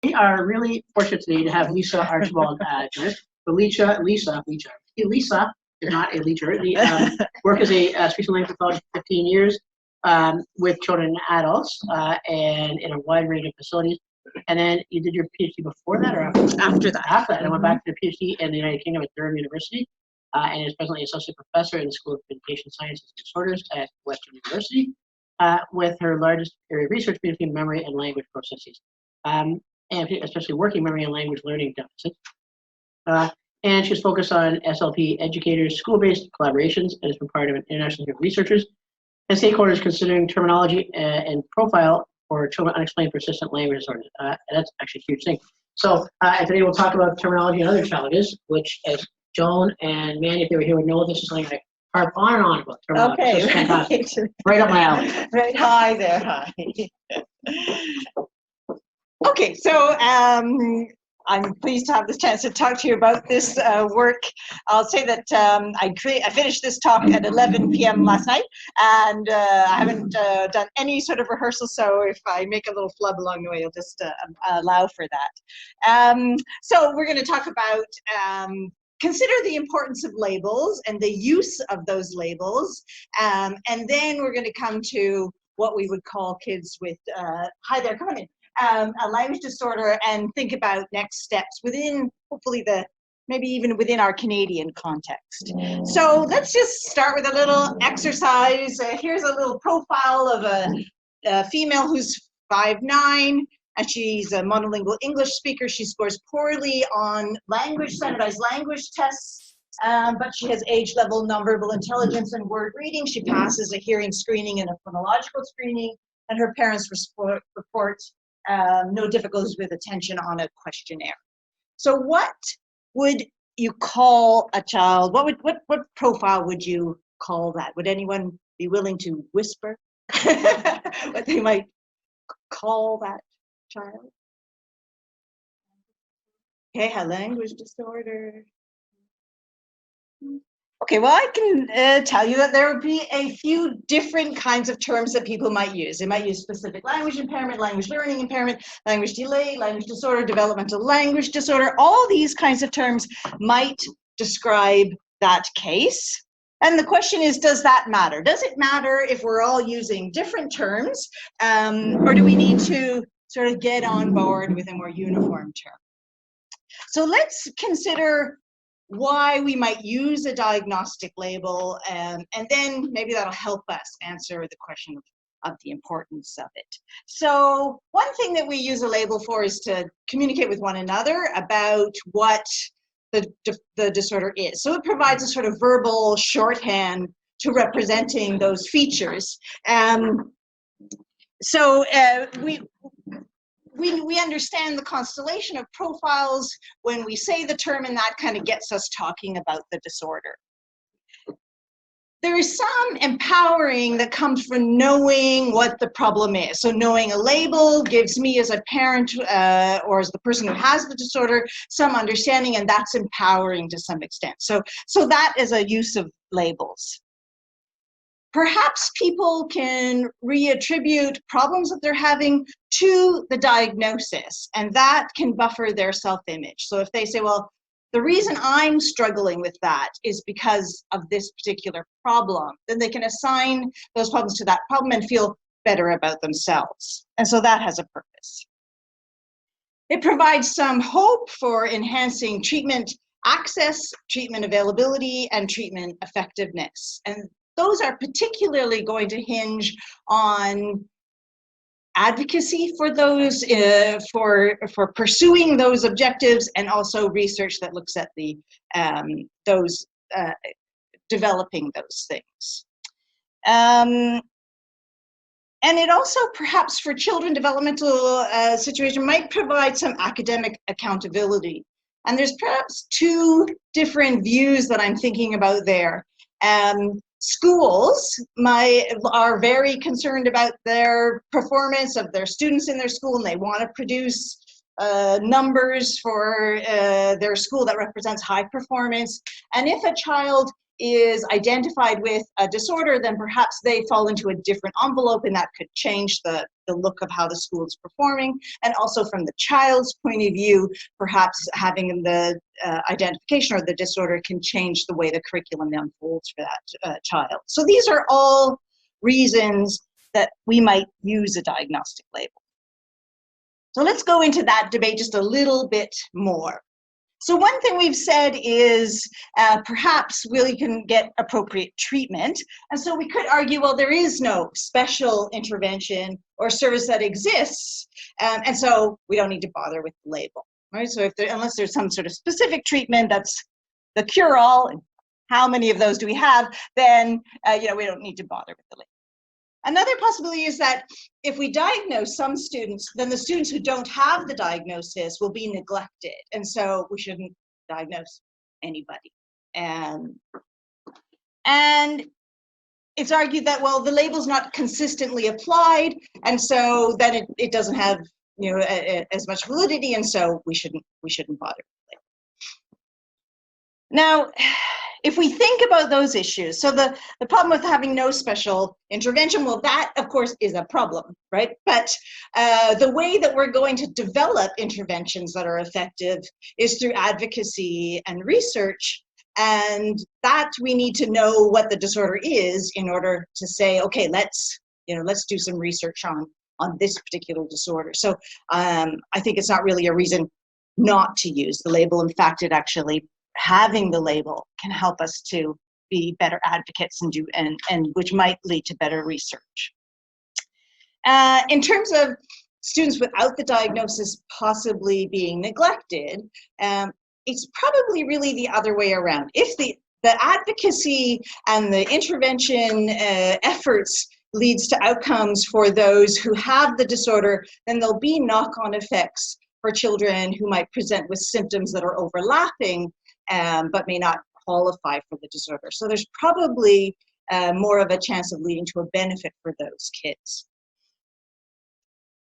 We are really fortunate today to have Lisa Archibald join us. So Lisa is not a leacher. Work as a speech and language pathologist for 15 years with children and adults and in a wide range of facilities. And then you did your PhD before that or after that? After that. After that. I went back to the PhD in the United Kingdom at Durham University and is presently associate professor in the School of Communication Sciences and Disorders at Western University with her largest area of research between memory and language processes. And especially working memory and language learning deficits. And she's focused on SLP educators, school-based collaborations, and has been part of an international group of researchers and stakeholders considering terminology and profile for children unexplained persistent language disorders. That's actually a huge thing. So today we'll talk about terminology and other challenges, which as Joan and Manny, if they were here, would know this is something I harp on and on about terminology. Okay, so fantastic. Right up my alley. Right, hi there, hi. Okay, so I'm pleased to have this chance to talk to you about this work. I'll say that I finished this talk at 11 p.m. last night, and I haven't done any sort of rehearsal, so if I make a little flub along the way, I'll just allow for that. So we're going to talk about consider the importance of labels and the use of those labels, and then we're going to come to what we would call kids with, hi there, come on in. A language disorder and think about next steps within, hopefully maybe even within our Canadian context. So let's just start with a little exercise. Here's a little profile of a female who's 5'9", and she's a monolingual English speaker. She scores poorly on standardized language tests, but she has age-level nonverbal intelligence and word reading. She passes a hearing screening and a phonological screening, and her parents report no difficulties with attention on a questionnaire. So what would you call a child? What profile would you call that? Would anyone be willing to whisper what they might call that child? Okay, a language disorder. Okay, well, I can tell you that there would be a few different kinds of terms that people might use. They might use specific language impairment, language learning impairment, language delay, language disorder, developmental language disorder. All these kinds of terms might describe that case. And the question is, does that matter? Does it matter if we're all using different terms, or do we need to sort of get on board with a more uniform term? So let's consider why we might use a diagnostic label, and then maybe that'll help us answer the question of the importance of it. So one thing that we use a label for is to communicate with one another about what the disorder is. So it provides a sort of verbal shorthand to representing those features. We understand the constellation of profiles when we say the term, and that kind of gets us talking about the disorder. There is some empowering that comes from knowing what the problem is. So knowing a label gives me as a parent or as the person who has the disorder some understanding, and that's empowering to some extent. So that is a use of labels. Perhaps people can reattribute problems that they're having to the diagnosis, and that can buffer their self-image. So if they say, well, the reason I'm struggling with that is because of this particular problem, then they can assign those problems to that problem and feel better about themselves. And so that has a purpose. It provides some hope for enhancing treatment access, treatment availability, and treatment effectiveness. And those are particularly going to hinge on advocacy for those, for pursuing those objectives, and also research that looks at the developing those things. And it also, perhaps for children, developmental situation might provide some academic accountability. And there's perhaps two different views that I'm thinking about there. Schools are very concerned about their performance of their students in their school, and they want to produce numbers for their school that represents high performance. And if a child is identified with a disorder, then perhaps they fall into a different envelope, and that could change the look of how the school is performing. And also from the child's point of view, perhaps having the identification or the disorder can change the way the curriculum unfolds for that child. So these are all reasons that we might use a diagnostic label. So let's go into that debate just a little bit more. So one thing we've said is perhaps we can get appropriate treatment. And so we could argue, well, there is no special intervention or service that exists. And so we don't need to bother with the label, right? So unless there's some sort of specific treatment that's the cure-all, and how many of those do we have, then we don't need to bother with the label. Another possibility is that if we diagnose some students, then the students who don't have the diagnosis will be neglected. And so we shouldn't diagnose anybody. And it's argued that, well, the label's not consistently applied, and so then it doesn't have as much validity, and so we shouldn't bother with it. Now, if we think about those issues, so the problem with having no special intervention, well, that, of course, is a problem, right? But the way that we're going to develop interventions that are effective is through advocacy and research, and that we need to know what the disorder is in order to say, okay, let's do some research on this particular disorder. So I think it's not really a reason not to use the label. In fact, it actually, having the label can help us to be better advocates and which might lead to better research. In terms of students without the diagnosis possibly being neglected, it's probably really the other way around. If the advocacy and the intervention efforts leads to outcomes for those who have the disorder, then there'll be knock-on effects for children who might present with symptoms that are overlapping but may not qualify for the disorder. So there's probably more of a chance of leading to a benefit for those kids.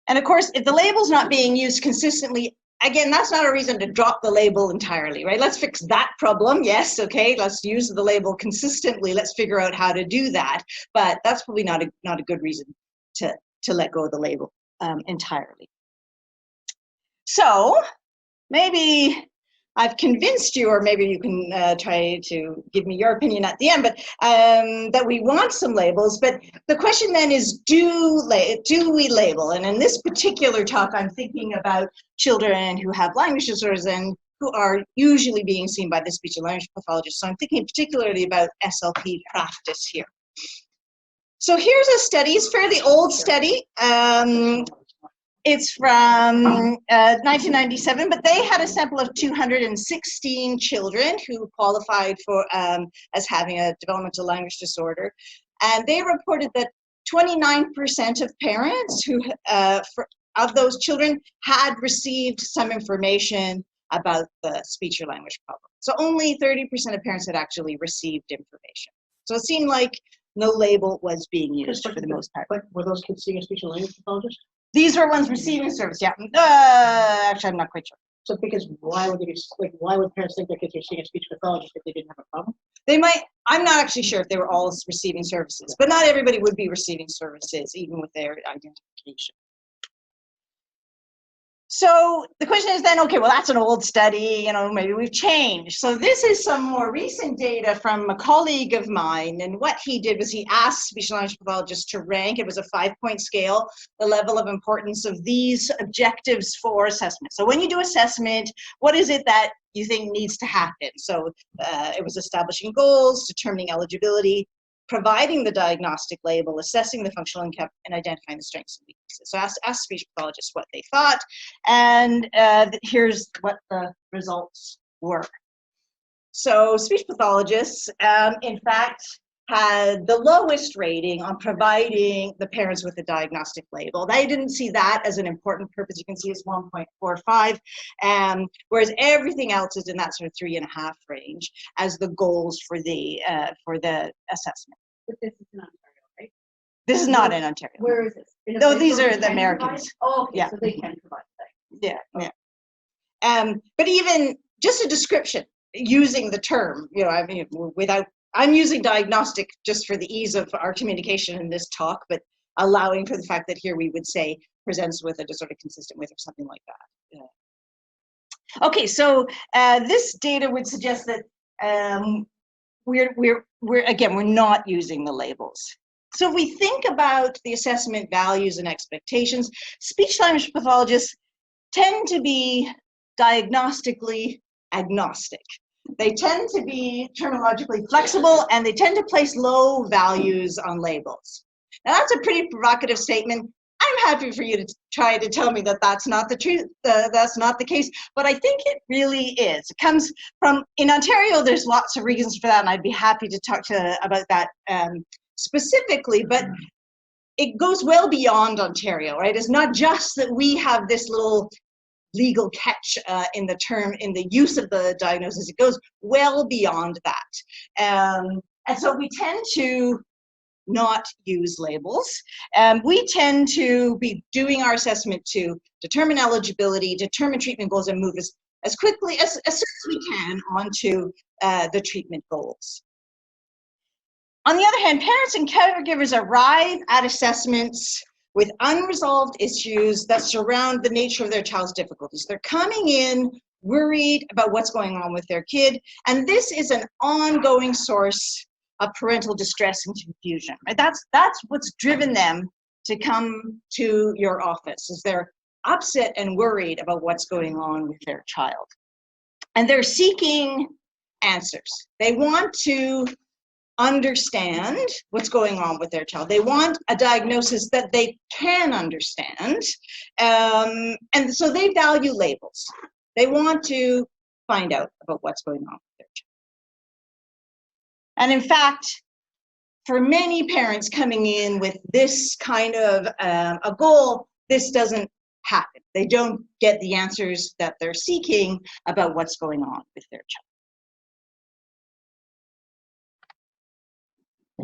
And of course, if the label's not being used consistently, again, that's not a reason to drop the label entirely, right? Let's fix that problem. Yes, okay, let's use the label consistently. Let's figure out how to do that. But that's probably not a good reason to let go of the label entirely. So maybe I've convinced you, or maybe you can try to give me your opinion at the end, but that we want some labels. But the question then is, do we label? And in this particular talk, I'm thinking about children who have language disorders and who are usually being seen by the speech and language pathologist. So I'm thinking particularly about SLP practice here. So here's a study. It's a fairly old study. It's from 1997, but they had a sample of 216 children who qualified for as having a developmental language disorder, and they reported that 29% of parents who of those children had received some information about the speech or language problem. So only 30% of parents had actually received information. So it seemed like no label was being used for the most part. But were those kids seeing a speech and language pathologist? These were ones receiving service, yeah. Actually, I'm not quite sure. So because why would parents think their kids are seeing a speech pathologist if they didn't have a problem? They might, I'm not actually sure if they were all receiving services, but not everybody would be receiving services, even with their identification. So the question is then, okay, well, that's an old study, maybe we've changed. So this is some more recent data from a colleague of mine, and what he did was he asked speech and language pathologists to rank, it was a 5-point scale, the level of importance of these objectives for assessment. So when you do assessment, what is it that you think needs to happen? So it was establishing goals, determining eligibility, providing the diagnostic label, assessing the functional income, and identifying the strengths and weaknesses. So ask speech pathologists what they thought, and here's what the results were. So speech pathologists, in fact, had the lowest rating on providing the parents with a diagnostic label. They didn't see that as an important purpose. You can see it's 1.45, whereas everything else is in that sort of 3.5 range as the goals for the assessment. But this is in Ontario, right? This is not in Ontario. Where is this? No, these are the Americans. Oh, okay, yeah. So they can provide that. Yeah. But even just a description using the term, without I'm using diagnostic just for the ease of our communication in this talk, but allowing for the fact that here we would say presents with a disorder consistent with or something like that. Yeah. Okay, so this data would suggest that we're not using the labels. So if we think about the assessment values and expectations, speech language pathologists tend to be diagnostically agnostic. They tend to be terminologically flexible, and they tend to place low values on labels. Now that's a pretty provocative statement. I'm happy for you to try to tell me that that's not the truth, that's not the case, but I think it really is. It comes from, in Ontario, there's lots of reasons for that, and I'd be happy to talk about that specifically, but it goes well beyond Ontario, right? It's not just that we have this little legal catch in the use of the diagnosis. It goes well beyond that. And so we tend to not use labels. We tend to be doing our assessment to determine eligibility, determine treatment goals, and move as quickly, as soon as we can onto the treatment goals. On the other hand, parents and caregivers arrive at assessments with unresolved issues that surround the nature of their child's difficulties. They're coming in worried about what's going on with their kid, and this is an ongoing source of parental distress and confusion. Right? That's what's driven them to come to your office, is they're upset and worried about what's going on with their child. And they're seeking answers. They want to understand what's going on with their child. They want a diagnosis that they can understand. And so they value labels. They want to find out about what's going on with their child. And in fact, for many parents coming in with this kind of a goal, this doesn't happen. They don't get the answers that they're seeking about what's going on with their child.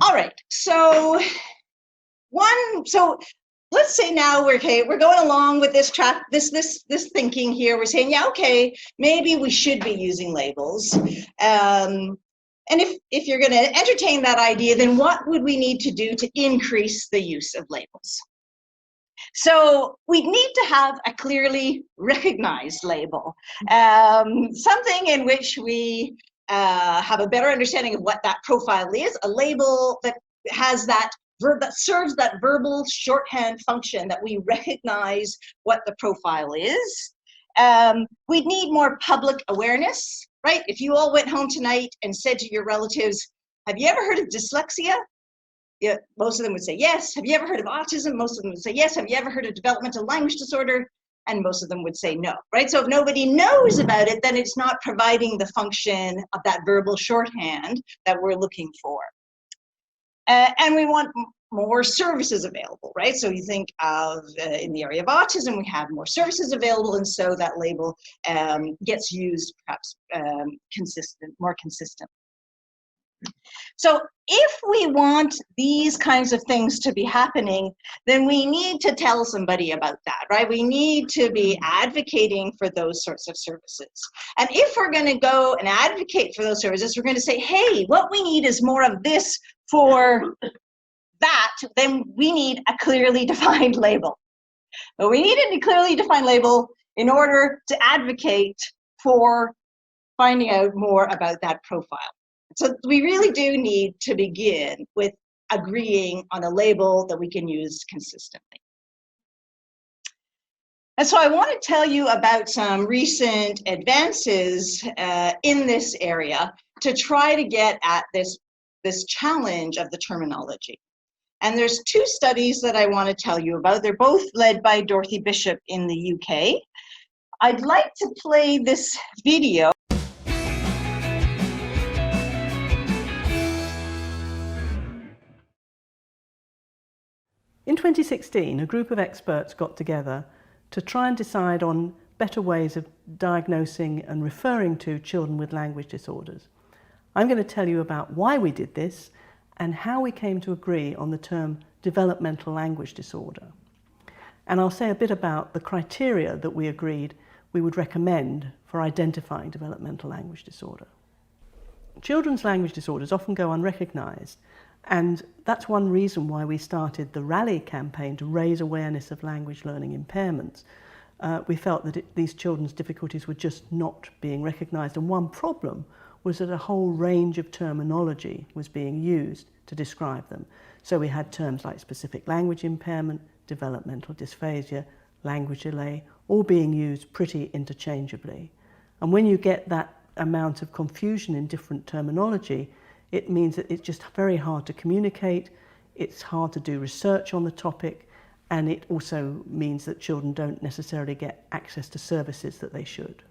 All right, so let's say now we're going along with this track, this thinking here. We're saying, yeah, okay, maybe we should be using labels. And if you're going to entertain that idea, then what would we need to do to increase the use of labels? So we need to have a clearly recognized label, something in which we have a better understanding of what that profile is, a label that has that serves that verbal shorthand function that we recognize what the profile is. We'd need more public awareness, right? If you all went home tonight and said to your relatives, have you ever heard of dyslexia? Yeah, most of them would say yes. Have you ever heard of autism? Most of them would say yes. Have you ever heard of developmental language disorder? And most of them would say no, right? So if nobody knows about it, then it's not providing the function of that verbal shorthand that we're looking for. And we want more services available, right? So you think of, in the area of autism, we have more services available, and so that label gets used perhaps more consistent. So if we want these kinds of things to be happening, then we need to tell somebody about that, right? We need to be advocating for those sorts of services. And if we're going to go and advocate for those services, we're going to say, hey, what we need is more of this for that, then we need a clearly defined label. But we need a clearly defined label in order to advocate for finding out more about that profile. So we really do need to begin with agreeing on a label that we can use consistently. And so I want to tell you about some recent advances in this area to try to get at this challenge of the terminology. And there's two studies that I want to tell you about. They're both led by Dorothy Bishop in the UK. I'd like to play this video. In 2016, a group of experts got together to try and decide on better ways of diagnosing and referring to children with language disorders. I'm going to tell you about why we did this and how we came to agree on the term developmental language disorder. And I'll say a bit about the criteria that we agreed we would recommend for identifying developmental language disorder. Children's language disorders often go unrecognised, and that's one reason why we started the Rally campaign to raise awareness of language learning impairments. We felt that these children's difficulties were just not being recognised, and one problem was that a whole range of terminology was being used to describe them. So we had terms like specific language impairment, developmental dysphasia, language delay, all being used pretty interchangeably. And when you get that amount of confusion in different terminology, it means that it's just very hard to communicate, it's hard to do research on the topic, and it also means that children don't necessarily get access to services that they should.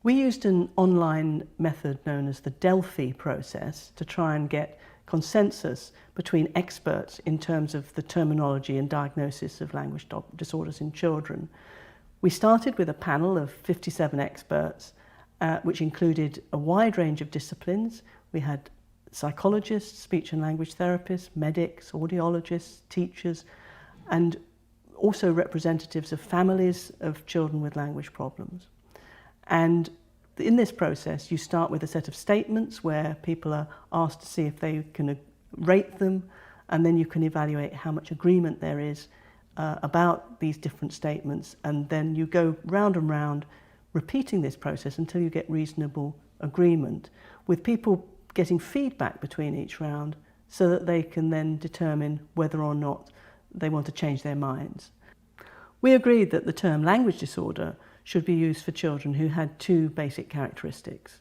We used an online method known as the Delphi process to try and get consensus between experts in terms of the terminology and diagnosis of language disorders in children. We started with a panel of 57 experts, which included a wide range of disciplines. We had psychologists, speech and language therapists, medics, audiologists, teachers, and also representatives of families of children with language problems. And in this process, you start with a set of statements where people are asked to see if they can rate them, and then you can evaluate how much agreement there is about these different statements, and then you go round and round repeating this process until you get reasonable agreement, with people getting feedback between each round so that they can then determine whether or not they want to change their minds. We agreed that the term language disorder should be used for children who had two basic characteristics.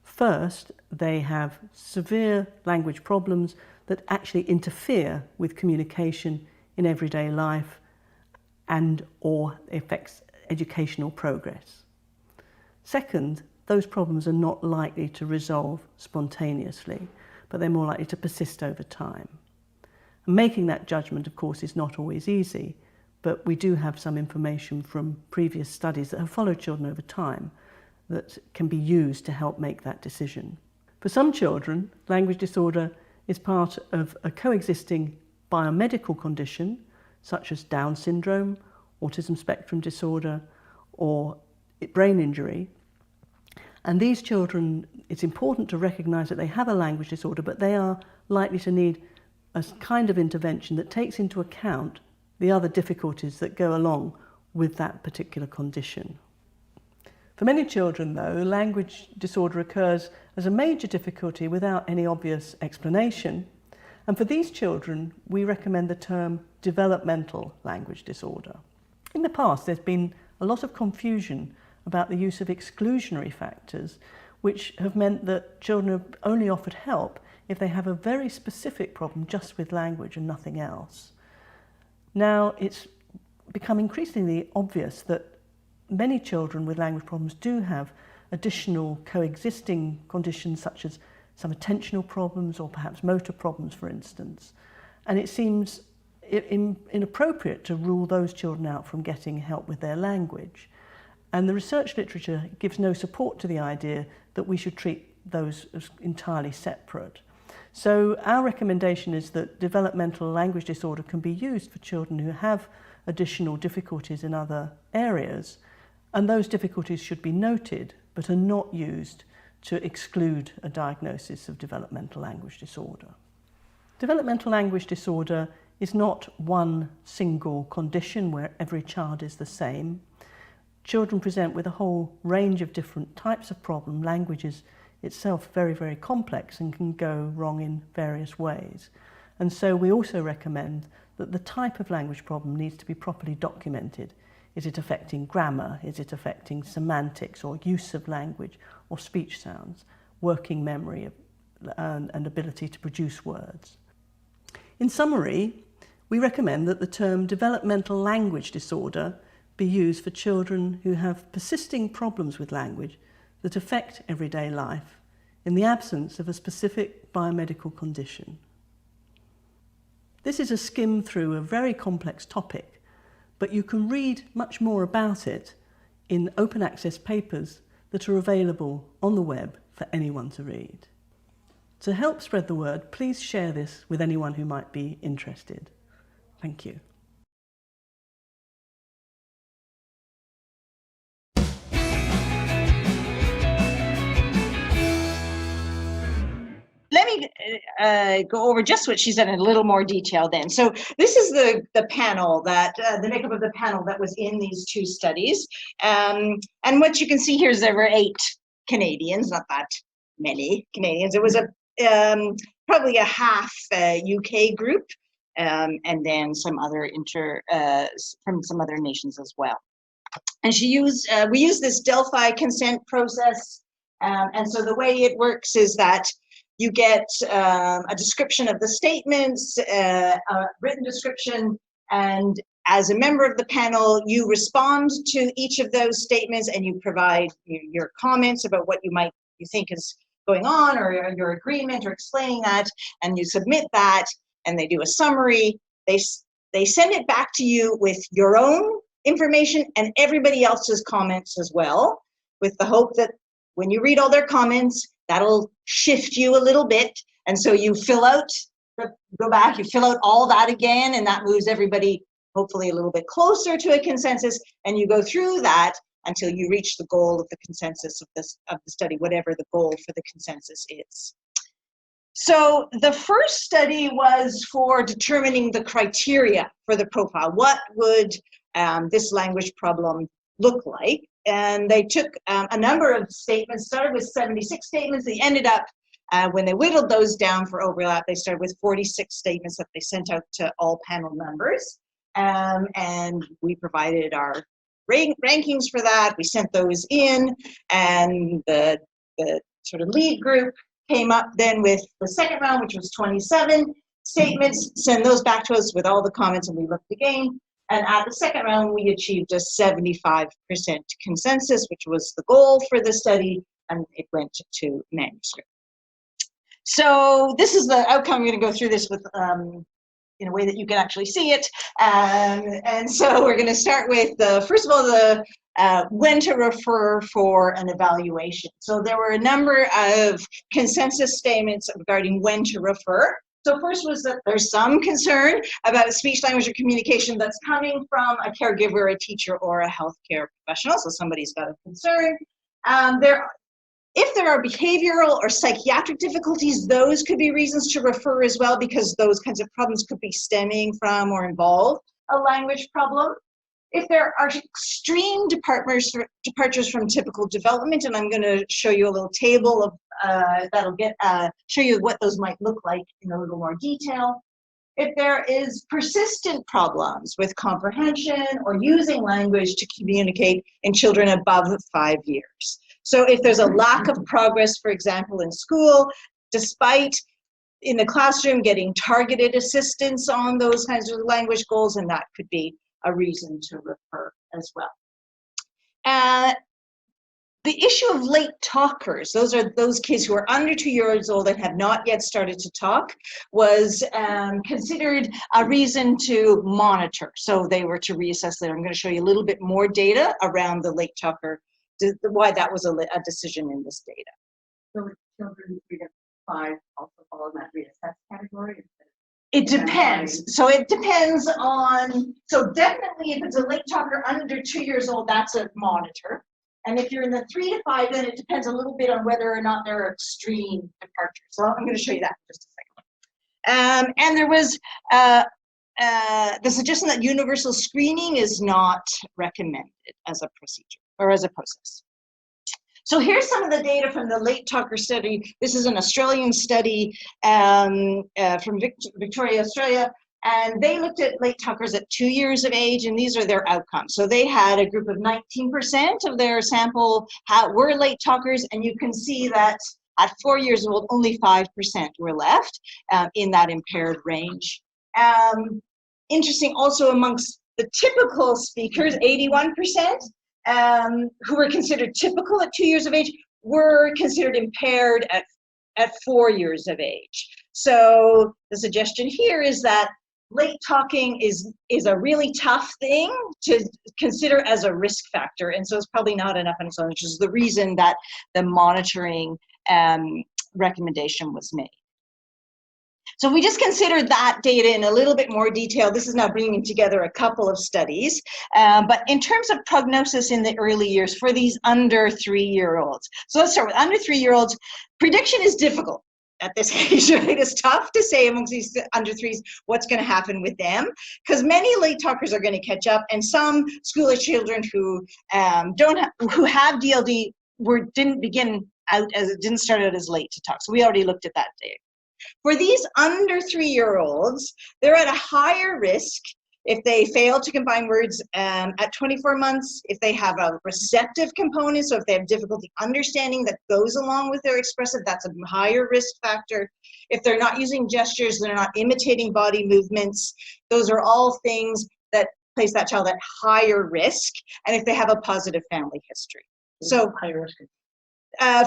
First, they have severe language problems that actually interfere with communication in everyday life and or affects educational progress. Second, those problems are not likely to resolve spontaneously, but they're more likely to persist over time. And making that judgment, of course, is not always easy, but we do have some information from previous studies that have followed children over time that can be used to help make that decision. For some children, language disorder is part of a coexisting biomedical condition, such as Down syndrome, autism spectrum disorder, or brain injury. And these children, it's important to recognise that they have a language disorder, but they are likely to need a kind of intervention that takes into account the other difficulties that go along with that particular condition. For many children, though, language disorder occurs as a major difficulty without any obvious explanation. And for these children, we recommend the term developmental language disorder. In the past, there's been a lot of confusion about the use of exclusionary factors, which have meant that children are only offered help if they have a very specific problem just with language and nothing else. Now, it's become increasingly obvious that many children with language problems do have additional coexisting conditions, such as some attentional problems or perhaps motor problems, for instance. And it seems inappropriate to rule those children out from getting help with their language. And the research literature gives no support to the idea that we should treat those as entirely separate. So our recommendation is that developmental language disorder can be used for children who have additional difficulties in other areas, and those difficulties should be noted but are not used to exclude a diagnosis of developmental language disorder. Developmental language disorder is not one single condition where every child is the same. Children present with a whole range of different types of problem. Language is itself very, very complex and can go wrong in various ways. And so we also recommend that the type of language problem needs to be properly documented. Is it affecting grammar? Is it affecting semantics or use of language or speech sounds, working memory and ability to produce words? In summary, we recommend that the term developmental language disorder be used for children who have persisting problems with language that affect everyday life in the absence of a specific biomedical condition. This is a skim through a very complex topic, but you can read much more about it in open access papers that are available on the web for anyone to read. To help spread the word, please share this with anyone who might be interested. Thank you. me go over just what she said in a little more detail then. So this is the panel that, the makeup of the panel that was in these two studies. And what you can see here is there were 8 Canadians, not that many Canadians. It was probably a half UK group, and then some other from some other nations as well. And we use this Delphi consent process. And so the way it works is that you get a description of the statements, a written description, and as a member of the panel, you respond to each of those statements and you provide your comments about what you think is going on, or your agreement, or explaining that, and you submit that, and they do a summary. They send it back to you with your own information and everybody else's comments as well, with the hope that when you read all their comments, that'll shift you a little bit. And so you go back, you fill out all that again, and that moves everybody hopefully a little bit closer to a consensus, and you go through that until you reach the goal of the consensus of the study, whatever the goal for the consensus is. So the first study was for determining the criteria for the profile. What would this language problem look like? And they took a number of statements, started with 76 statements. They ended up, when they whittled those down for overlap, they started with 46 statements that they sent out to all panel members. And we provided our rankings for that. We sent those in, and the sort of lead group came up then with the second round, which was 27 statements, send those back to us with all the comments, and we looked again. And at the second round, we achieved a 75% consensus, which was the goal for the study, and it went to manuscript. So this is the outcome. I'm going to go through this with in a way that you can actually see it. And so we're going to start with, first of all, the when to refer for an evaluation. So there were a number of consensus statements regarding when to refer. So first was that there's some concern about speech, language, or communication that's coming from a caregiver, a teacher, or a healthcare professional. So somebody's got a concern. If there are behavioral or psychiatric difficulties, those could be reasons to refer as well, because those kinds of problems could be stemming from or involve a language problem. If there are extreme departures from typical development, and I'm going to show you a little table of that'll show you what those might look like in a little more detail. If there is persistent problems with comprehension or using language to communicate in children above 5 years. So if there's a lack of progress, for example, in school, despite in the classroom getting targeted assistance on those kinds of language goals, and that could be a reason to refer as well. The issue of late talkers, those are those kids who are under 2 years old and have not yet started to talk, was considered a reason to monitor. So they were to reassess that. I'm going to show you a little bit more data around the late talker, why that was a decision in this data. So children 3 to 5 also fall in that reassess category? It depends. So it depends on, so definitely if it's a late talker under 2 years old, that's a monitor. And if you're in the 3 to 5, then it depends a little bit on whether or not there are extreme departures. So I'm going to show you that in just a second. And there was the suggestion that universal screening is not recommended as a procedure or as a process. So here's some of the data from the late talker study. This is an Australian study from Victoria, Australia. And they looked at late talkers at 2 years of age, and these are their outcomes. So they had a group of 19% of their sample were late talkers, and you can see that at 4 years old, only 5% were left in that impaired range. Interesting also amongst the typical speakers, 81%, who were considered typical at 2 years of age, were considered impaired at 4 years of age. So the suggestion here is that late talking is a really tough thing to consider as a risk factor, and so it's probably not enough on its own, which is the reason that the monitoring recommendation was made. So we just considered that data in a little bit more detail. This is now bringing together a couple of studies, but in terms of prognosis in the early years for these under 3-year-olds. So let's start with under 3-year-olds. Prediction is difficult. at this age, right? It's tough to say amongst these under threes what's going to happen with them, because many late talkers are going to catch up, and some school-age children who who have DLD didn't start out as late to talk. So we already looked at that data. For these under 3-year-olds, they're at a higher risk if they fail to combine words at 24 months, if they have a receptive component, so if they have difficulty understanding that goes along with their expressive, that's a higher risk factor. If they're not using gestures, they're not imitating body movements, those are all things that place that child at higher risk, and if they have a positive family history. So higher risk.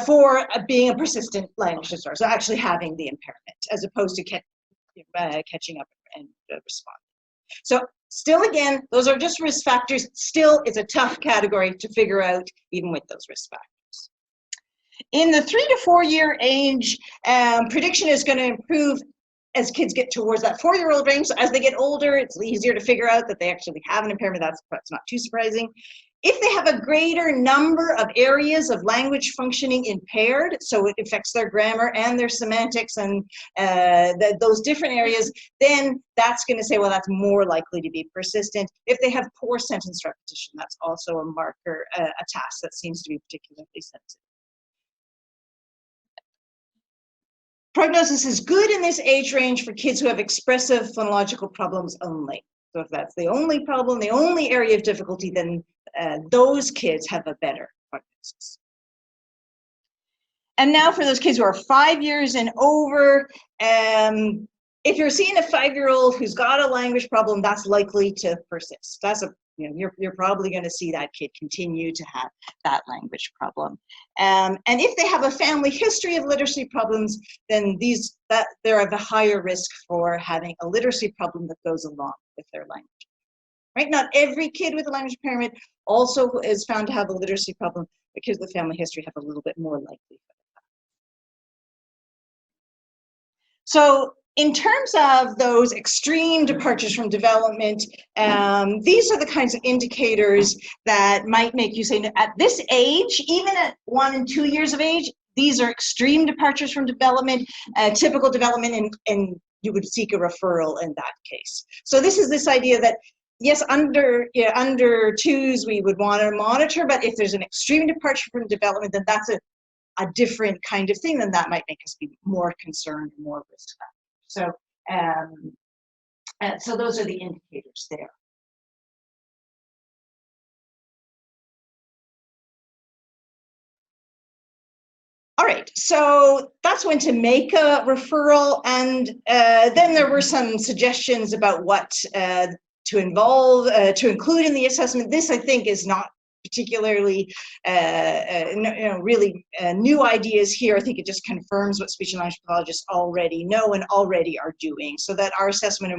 For being a persistent language disorder, so actually having the impairment, as opposed to catching up and responding. So still, again, those are just risk factors. Still, it's a tough category to figure out, even with those risk factors. In the 3 to 4 year age, prediction is going to improve as kids get towards that 4-year-old range. So as they get older, it's easier to figure out that they actually have an impairment. That's not too surprising. If they have a greater number of areas of language functioning impaired, so it affects their grammar and their semantics and those different areas, then that's going to say, well, that's more likely to be persistent. If they have poor sentence repetition, that's also a marker, a task that seems to be particularly sensitive. Prognosis is good in this age range for kids who have expressive phonological problems only. So if that's the only problem, the only area of difficulty, then those kids have a better prognosis. And now for those kids who are 5 years and over, if you're seeing a 5-year-old who's got a language problem, that's likely to persist. That's you're probably going to see that kid continue to have that language problem. And if they have a family history of literacy problems, then they're at a higher risk for having a literacy problem that goes along with their language. Right? Not every kid with a language impairment also is found to have a literacy problem, because the family history have a little bit more likelihood of that. So in terms of those extreme departures from development, these are the kinds of indicators that might make you say, at this age, even at 1 and 2 years of age, these are extreme departures from development, typical development, and you would seek a referral in that case. So this is this idea that, yes, under 2s we would want to monitor, but if there's an extreme departure from development, then that's a different kind of thing, then that might make us be more concerned, more risk factor. So those are the indicators there. All right, so that's when to make a referral, and then there were some suggestions about what to include in the assessment. This, I think, is not particularly really new ideas here. I think it just confirms what speech and language pathologists already know and already are doing, so that our assessment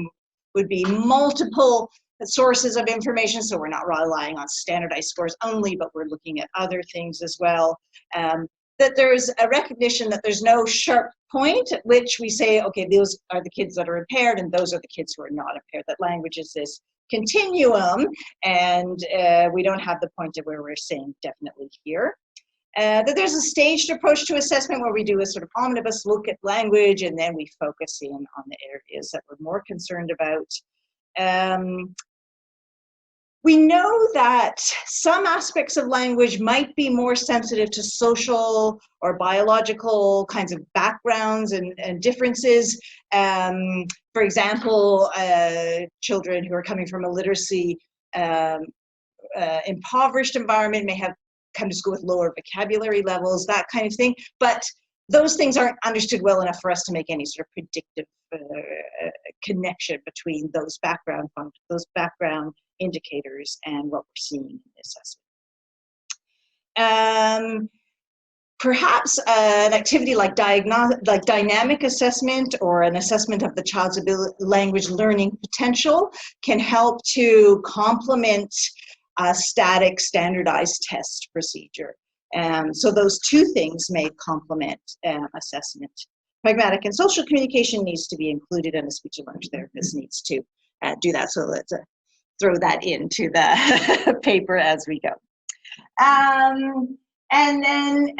would be multiple sources of information, so we're not relying on standardized scores only, but we're looking at other things as well. That there's a recognition that there's no sharp point at which we say, okay, those are the kids that are impaired and those are the kids who are not impaired, that language is this continuum, and we don't have the point of where we're saying definitely here. That there's a staged approach to assessment where we do a sort of omnibus look at language, and then we focus in on the areas that we're more concerned about. We know that some aspects of language might be more sensitive to social or biological kinds of backgrounds and differences. For example, children who are coming from a literacy impoverished environment may have come to school with lower vocabulary levels, that kind of thing. But those things aren't understood well enough for us to make any sort of predictive connection between those background indicators and what we're seeing in the assessment. Perhaps an activity like dynamic assessment or an assessment of the child's language learning potential can help to complement a static standardized test procedure. So those two things may complement assessment. Pragmatic and social communication needs to be included, and a speech and language therapist needs to do that. So let's throw that into the paper as we go. And then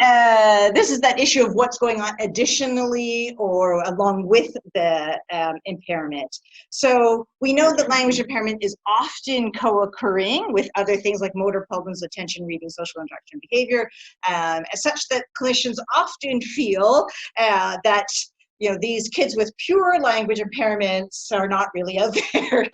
this is that issue of what's going on additionally or along with the impairment. So we know that language impairment is often co-occurring with other things like motor problems, attention, reading, social interaction, behavior, as such that clinicians often feel that these kids with pure language impairments are not really out there.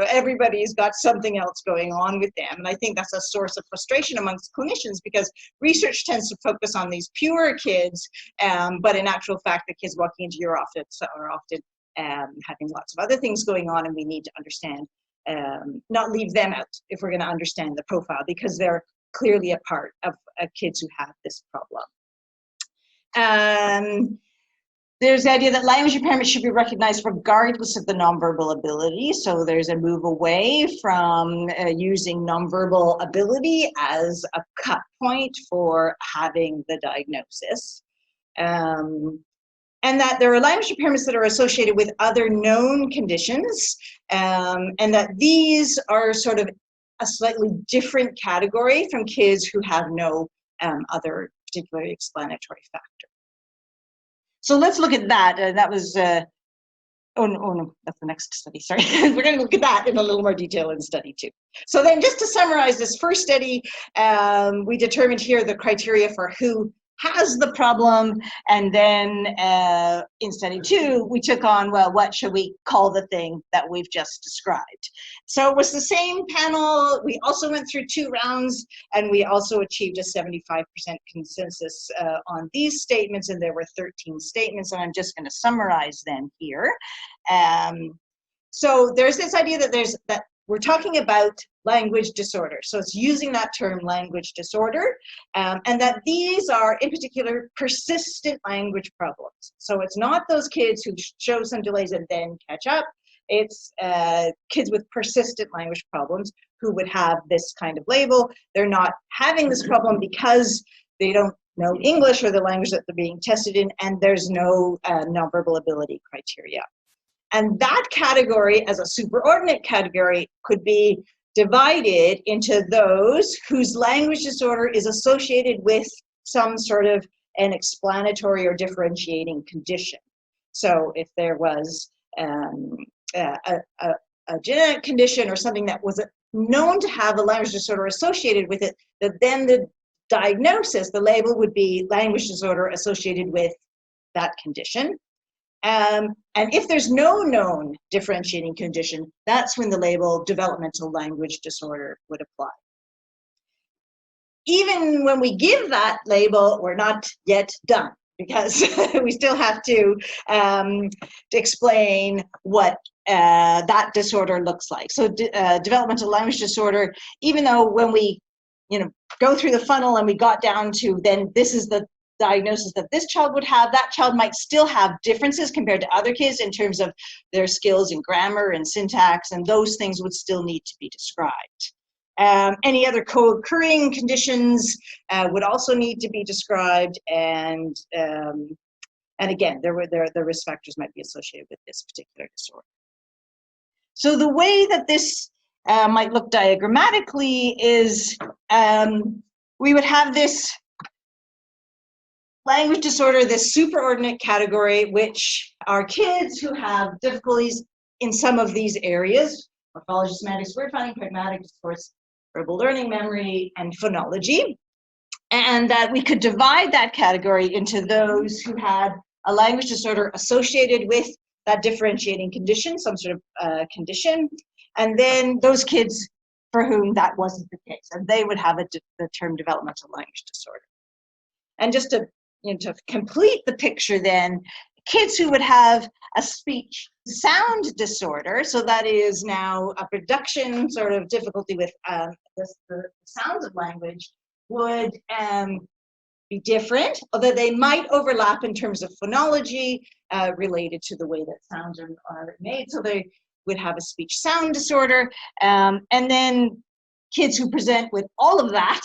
Everybody's got something else going on with them. And I think that's a source of frustration amongst clinicians because research tends to focus on these pure kids, but in actual fact, the kids walking into your office are often having lots of other things going on, and we need to understand, not leave them out if we're going to understand the profile, because they're clearly a part of kids who have this problem. There's the idea that language impairment should be recognized regardless of the nonverbal ability. So there's a move away from using nonverbal ability as a cut point for having the diagnosis. And that there are language impairments that are associated with other known conditions, and that these are sort of a slightly different category from kids who have no other particularly explanatory factor. So let's look at that. That was, oh no, that's the next study, sorry. We're going to look at that in a little more detail in study 2. So then just to summarize this first study, we determined here the criteria for who has the problem, and then in study 2, we took on, well, what should we call the thing that we've just described? So it was the same panel. We also went through 2 rounds, and we also achieved a 75% consensus on these statements, and there were 13 statements, and I'm just going to summarize them here. So there's this idea that we're talking about language disorder. So it's using that term language disorder, and that these are in particular persistent language problems. So it's not those kids who show some delays and then catch up. It's kids with persistent language problems who would have this kind of label. They're not having this problem because they don't know English or the language that they're being tested in, and there's no nonverbal ability criteria. And that category, as a superordinate category, could be divided into those whose language disorder is associated with some sort of an explanatory or differentiating condition. So if there was a genetic condition or something that was known to have a language disorder associated with it, that then the diagnosis, the label would be language disorder associated with that condition. And if there's no known differentiating condition, that's when the label developmental language disorder would apply. Even when we give that label, we're not yet done, because we still have to explain what that disorder looks like. So developmental language disorder, even though when we go through the funnel and we got down to then this is the diagnosis that this child would have, that child might still have differences compared to other kids in terms of their skills in grammar and syntax, and those things would still need to be described. Any other co-occurring conditions would also need to be described, and again, the risk factors might be associated with this particular disorder. So the way that this might look diagrammatically is we would have this language disorder, this superordinate category, which are kids who have difficulties in some of these areas: morphology, semantics, word finding, pragmatic discourse, verbal learning, memory, and phonology. And that we could divide that category into those who had a language disorder associated with that differentiating condition, some sort of condition, and then those kids for whom that wasn't the case, and they would have the term developmental language disorder. And just to complete the picture then, kids who would have a speech sound disorder, so that is now a production sort of difficulty with the sounds of language, would be different, although they might overlap in terms of phonology related to the way that sounds are made. So they would have a speech sound disorder, and then kids who present with all of that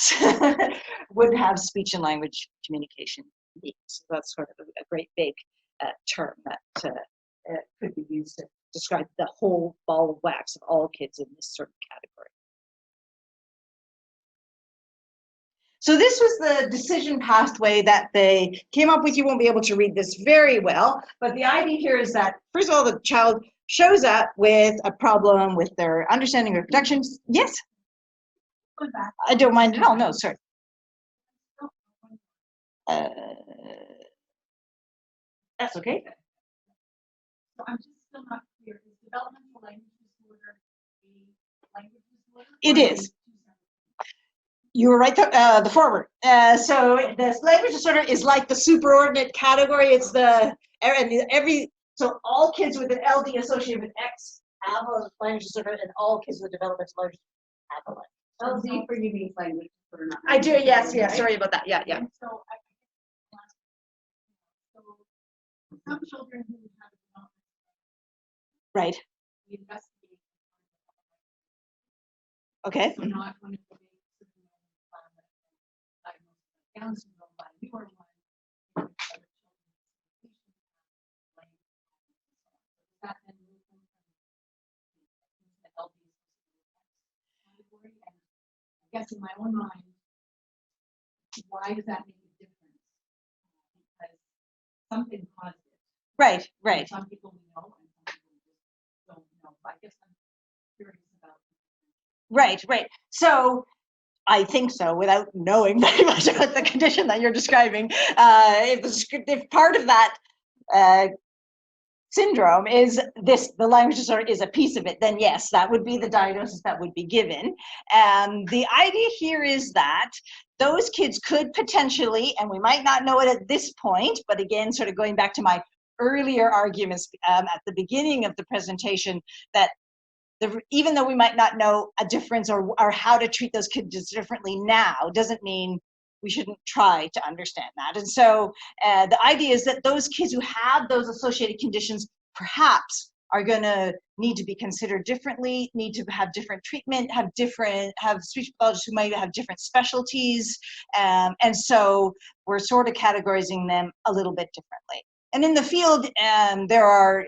would have speech and language communication needs. So that's sort of a great big term that could be used to describe the whole ball of wax of all kids in this sort of category. So this was the decision pathway that they came up with. You won't be able to read this very well, but the idea here is that, first of all, the child shows up with a problem with their understanding of reproductions. Yes? I don't mind at all. No, sorry. That's okay. So I'm just still not clear. Is developmental language disorder a language disorder? It is. You were right, the forward. So this language disorder is like the superordinate category. It's so all kids with an LD associated with X have a language disorder, and all kids with developmental language have a language. LD for you means language disorder, not I do, yes, language, right? sorry about that, yeah. And so some children who have developmental, Right, we investigate. okay. So not when it's a diagnosed Down syndrome by newer one. That then move them from the LD category. And I guess in my own mind, why does that make a difference? Because something caused it. Right, right. Some people we know, and some people we just don't know. But I guess I'm curious about. Right, right. So I think so, without knowing very much about the condition that you're describing. If part of that syndrome is the language disorder is a piece of it, then yes, that would be the diagnosis that would be given. And the idea here is that those kids could potentially, and we might not know it at this point, but again, sort of going back to my earlier arguments at the beginning of the presentation, that even though we might not know a difference or how to treat those kids differently now, doesn't mean we shouldn't try to understand that. And so the idea is that those kids who have those associated conditions perhaps are going to need to be considered differently, need to have different treatment, have speech pathologists who might have different specialties. And so we're sort of categorizing them a little bit differently. And in the field, there are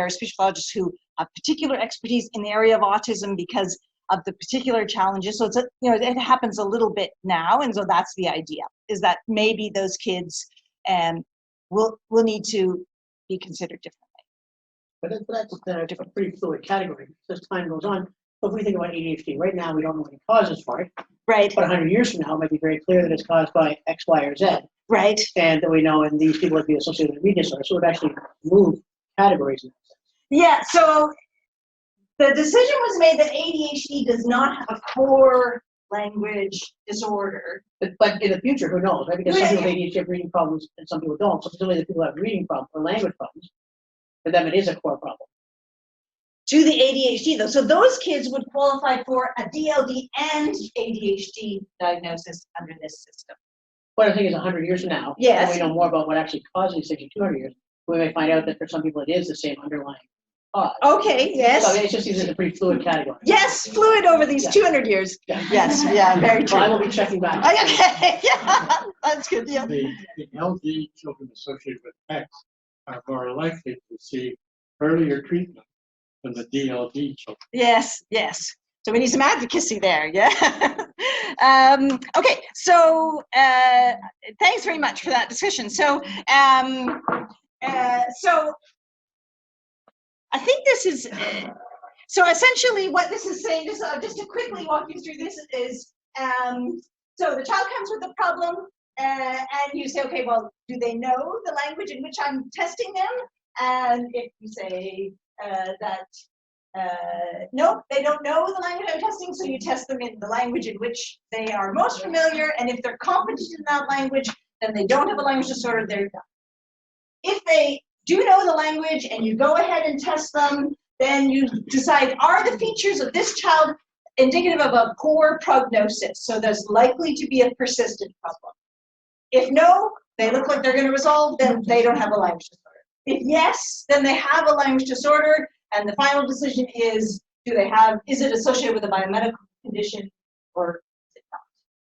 speech pathologists who have particular expertise in the area of autism because of the particular challenges. So it happens a little bit now, and so that's the idea, is that maybe those kids will need to be considered differently. But that's a pretty fluid category as time goes on. But if we think about ADHD, right now we don't know any causes for it. Right. But 100 years from now, it might be very clear that it's caused by X, Y, or Z. Right. And that we know, and these people would be associated with read disorder. So it would actually move categories in that sense. Yeah, so the decision was made that ADHD does not have a core language disorder. But in the future, who knows, right? Because some people with ADHD have reading problems and some people don't. So presumably the people who have reading problems or language problems, for them it is a core problem. To the ADHD though. So those kids would qualify for a DLD and ADHD diagnosis under this system. What I think is 100 years from now, yes, when we know more about what actually causes these things in 200 years, we may find out that for some people it is the same underlying cause. Okay, yes. So it just seems like a pretty fluid category. Yes, fluid over these 200 years. Yeah. Yes, yeah, very true. Well, I will be checking back. Okay, yeah, that's good. Yeah. The LD children associated with X are more likely to receive earlier treatment than the DLD children. Yes, yes. So we need some advocacy there, yeah. Okay, so thanks very much for that discussion. So, so I think this is, so essentially what this is saying, just to quickly walk you through this is, so the child comes with a problem and you say, okay, well, do they know the language in which I'm testing them? And if you say no, they don't know the language I'm testing, so you test them in the language in which they are most familiar, and if they're competent in that language, then they don't have a language disorder, they're done. If they do know the language and you go ahead and test them, then you decide, are the features of this child indicative of a poor prognosis? So there's likely to be a persistent problem. If no, they look like they're going to resolve, then they don't have a language disorder. If yes, then they have a language disorder, and the final decision is, is it associated with a biomedical condition or is it not?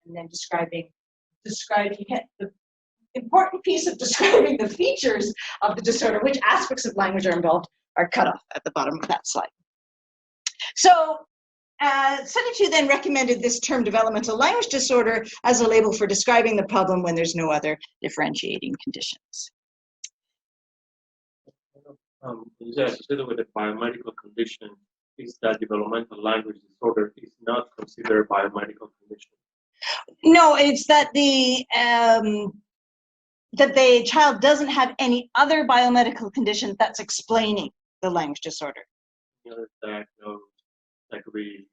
And then describing the important piece of describing the features of the disorder, which aspects of language are involved, are cut off at the bottom of that slide. So Study 2 then recommended this term developmental language disorder as a label for describing the problem when there's no other differentiating conditions. Associated with a biomedical condition is that developmental language disorder is not considered a biomedical condition. No, it's that the child doesn't have any other biomedical condition that's explaining the language disorder. That could be,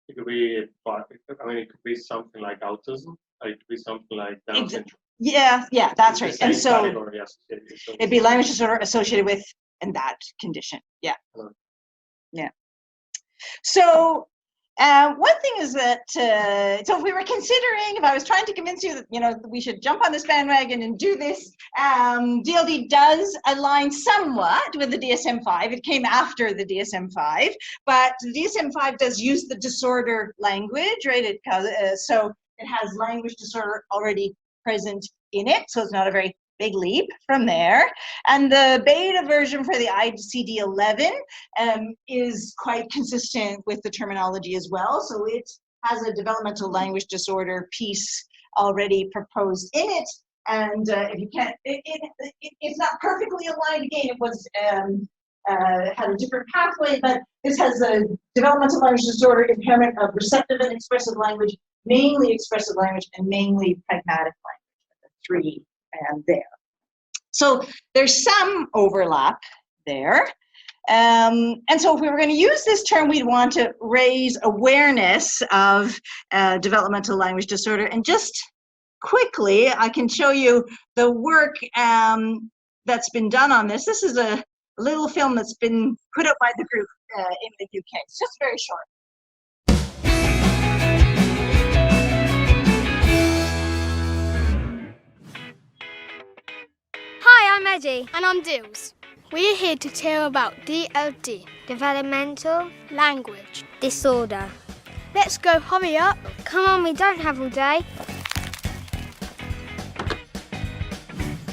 it could be, I mean, it could be something like autism, it could be something like Down syndrome. Yeah, that's right. And so it'd be language disorder associated with and that condition. Yeah. Yeah. So one thing is that, so if we were considering, if I was trying to convince you that, we should jump on this bandwagon and do this, DLD does align somewhat with the DSM-5. It came after the DSM-5, but the DSM-5 does use the disorder language, right? So it has language disorder already present in it, so it's not a very big leap from there. And the beta version for the ICD-11 is quite consistent with the terminology as well. So it has a developmental language disorder piece already proposed in it. And if you can't, it's not perfectly aligned. Again, it was had a different pathway, but this has a developmental language disorder, impairment of receptive and expressive language, mainly expressive language, and mainly pragmatic language. The three there. So there's some overlap there. And so if we were going to use this term, we'd want to raise awareness of developmental language disorder. And just quickly, I can show you the work that's been done on this. This is a little film that's been put out by the group in the UK. It's just very short. Hi, I'm Eddie. And I'm Dils. We're here to tell about DLD, Developmental Language Disorder. Let's go, hurry up. Come on, we don't have all day.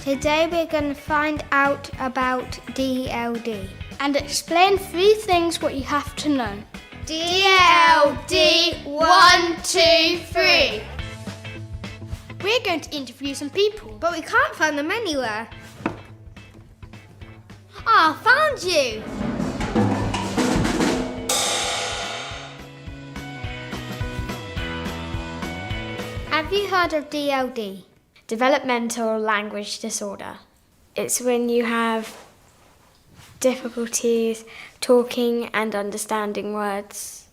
Today we're going to find out about DLD and explain 3 things what you have to know. DLD 1, 2, 3. We're going to interview some people, but we can't find them anywhere. Ah, found you! Have you heard of DLD? Developmental Language Disorder. It's when you have difficulties talking and understanding words.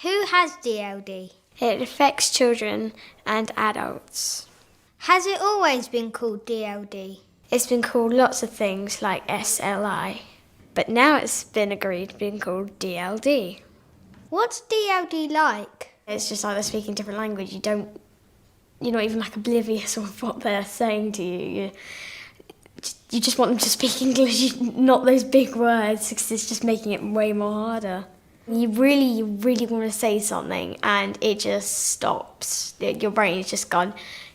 Who has DLD? It affects children and adults. Has it always been called DLD? It's been called lots of things like SLI, but now it's been agreed being called DLD. What's DLD like? It's just like they're speaking a different language. You're not even like oblivious of what they're saying to you. You just want them to speak English, not those big words, because it's just making it way more harder. You really want to say something and it just stops. Your brain is just gone,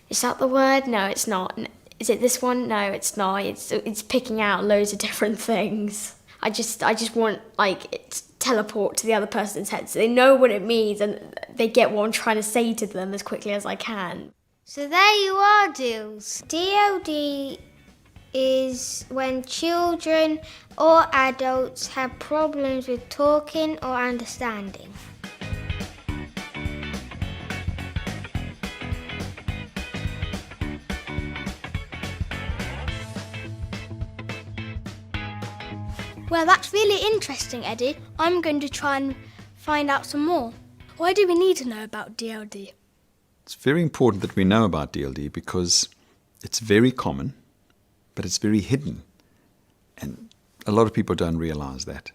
is that the word? No, it's not. Is it this one? No, it's not. It's picking out loads of different things. I just want it to teleport to the other person's head so they know what it means and they get what I'm trying to say to them as quickly as I can. So there you are, Dils. DLD is when children or adults have problems with talking or understanding. Well, that's really interesting, Eddie. I'm going to try and find out some more. Why do we need to know about DLD? It's very important that we know about DLD because it's very common, but it's very hidden. And a lot of people don't realize that.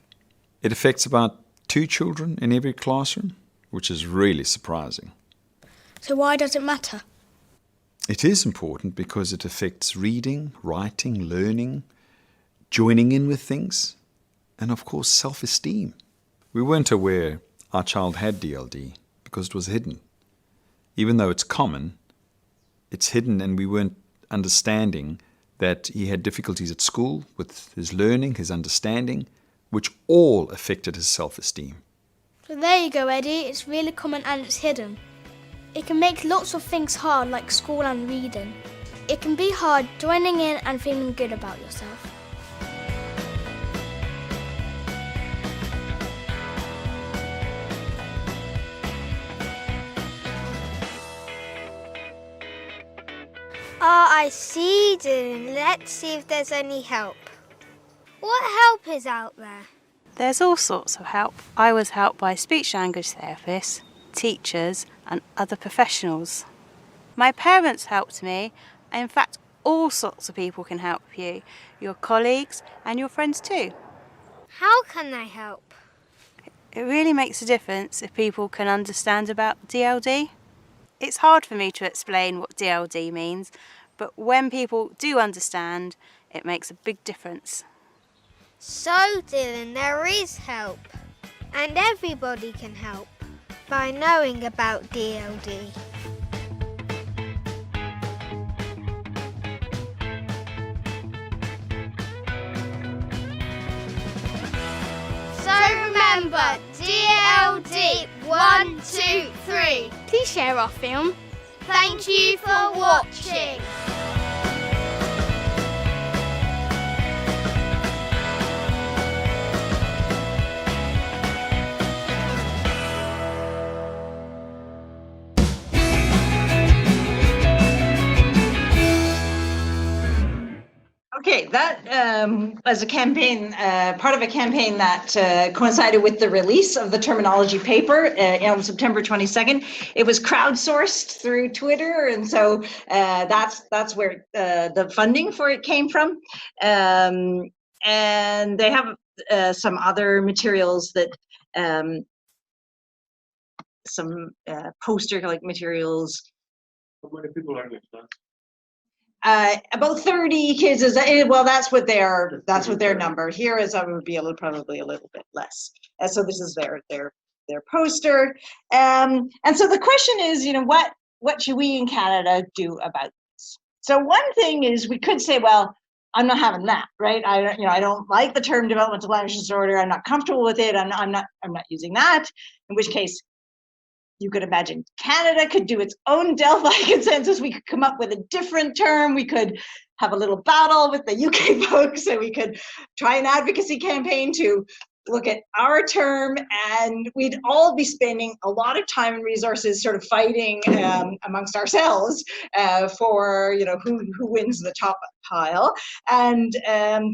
It affects about 2 children in every classroom, which is really surprising. So why does it matter? It is important because it affects reading, writing, learning, joining in with things, and of course self-esteem. We weren't aware our child had DLD because it was hidden. Even though it's common, it's hidden, and we weren't understanding that he had difficulties at school with his learning, his understanding, which all affected his self-esteem. So there you go, Eddie. It's really common and it's hidden. It can make lots of things hard, like school and reading. It can be hard joining in and feeling good about yourself. Ah, I see, Dylan. Let's see if there's any help. What help is out there? There's all sorts of help. I was helped by speech language therapists, teachers and other professionals. My parents helped me. In fact, all sorts of people can help you. Your colleagues and your friends too. How can they help? It really makes a difference if people can understand about DLD. It's hard for me to explain what DLD means, but when people do understand, it makes a big difference. So, Dylan, there is help. And everybody can help by knowing about DLD. So remember, DLD 1, 2, 3. Please share our film. Thank you for watching. Okay, that was a campaign, part of a campaign that coincided with the release of the terminology paper on September 22nd. It was crowdsourced through Twitter, and so that's where the funding for it came from. And they have some other materials that some poster-like materials. How many people are in this class? About 30 kids is well. That's what their number. Here is would be probably a little bit less. And so this is their poster. And so the question is, what should we in Canada do about this? So one thing is we could say, well, I'm not having that, right? I don't like the term developmental language disorder. I'm not comfortable with it. I'm not using that. In which case, you could imagine Canada could do its own Delphi consensus. We could come up with a different term. We could have a little battle with the UK folks, and we could try an advocacy campaign to look at our term, and we'd all be spending a lot of time and resources sort of fighting amongst ourselves for who wins the top pile. And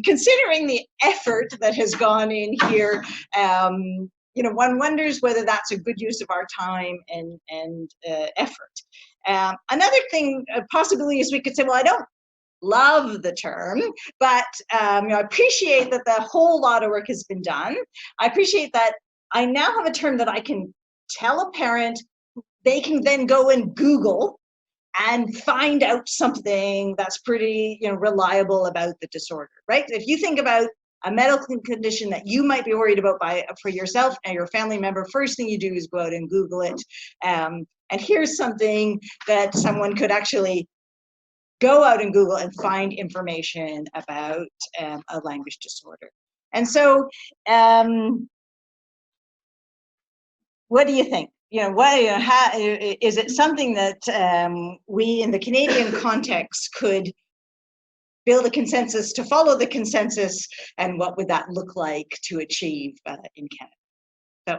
considering the effort that has gone in here, one wonders whether that's a good use of our time and effort. Another thing, possibility is we could say, well, I don't love the term, but I appreciate that the whole lot of work has been done. I appreciate that I now have a term that I can tell a parent, they can then go and Google and find out something that's pretty reliable about the disorder, right? If you think about a medical condition that you might be worried about for yourself and your family member, first thing you do is go out and Google it. And here's something that someone could actually go out and Google and find information about a language disorder. And so, what do you think? Is it something that we in the Canadian context could build a consensus to follow the consensus, and what would that look like to achieve in Canada? So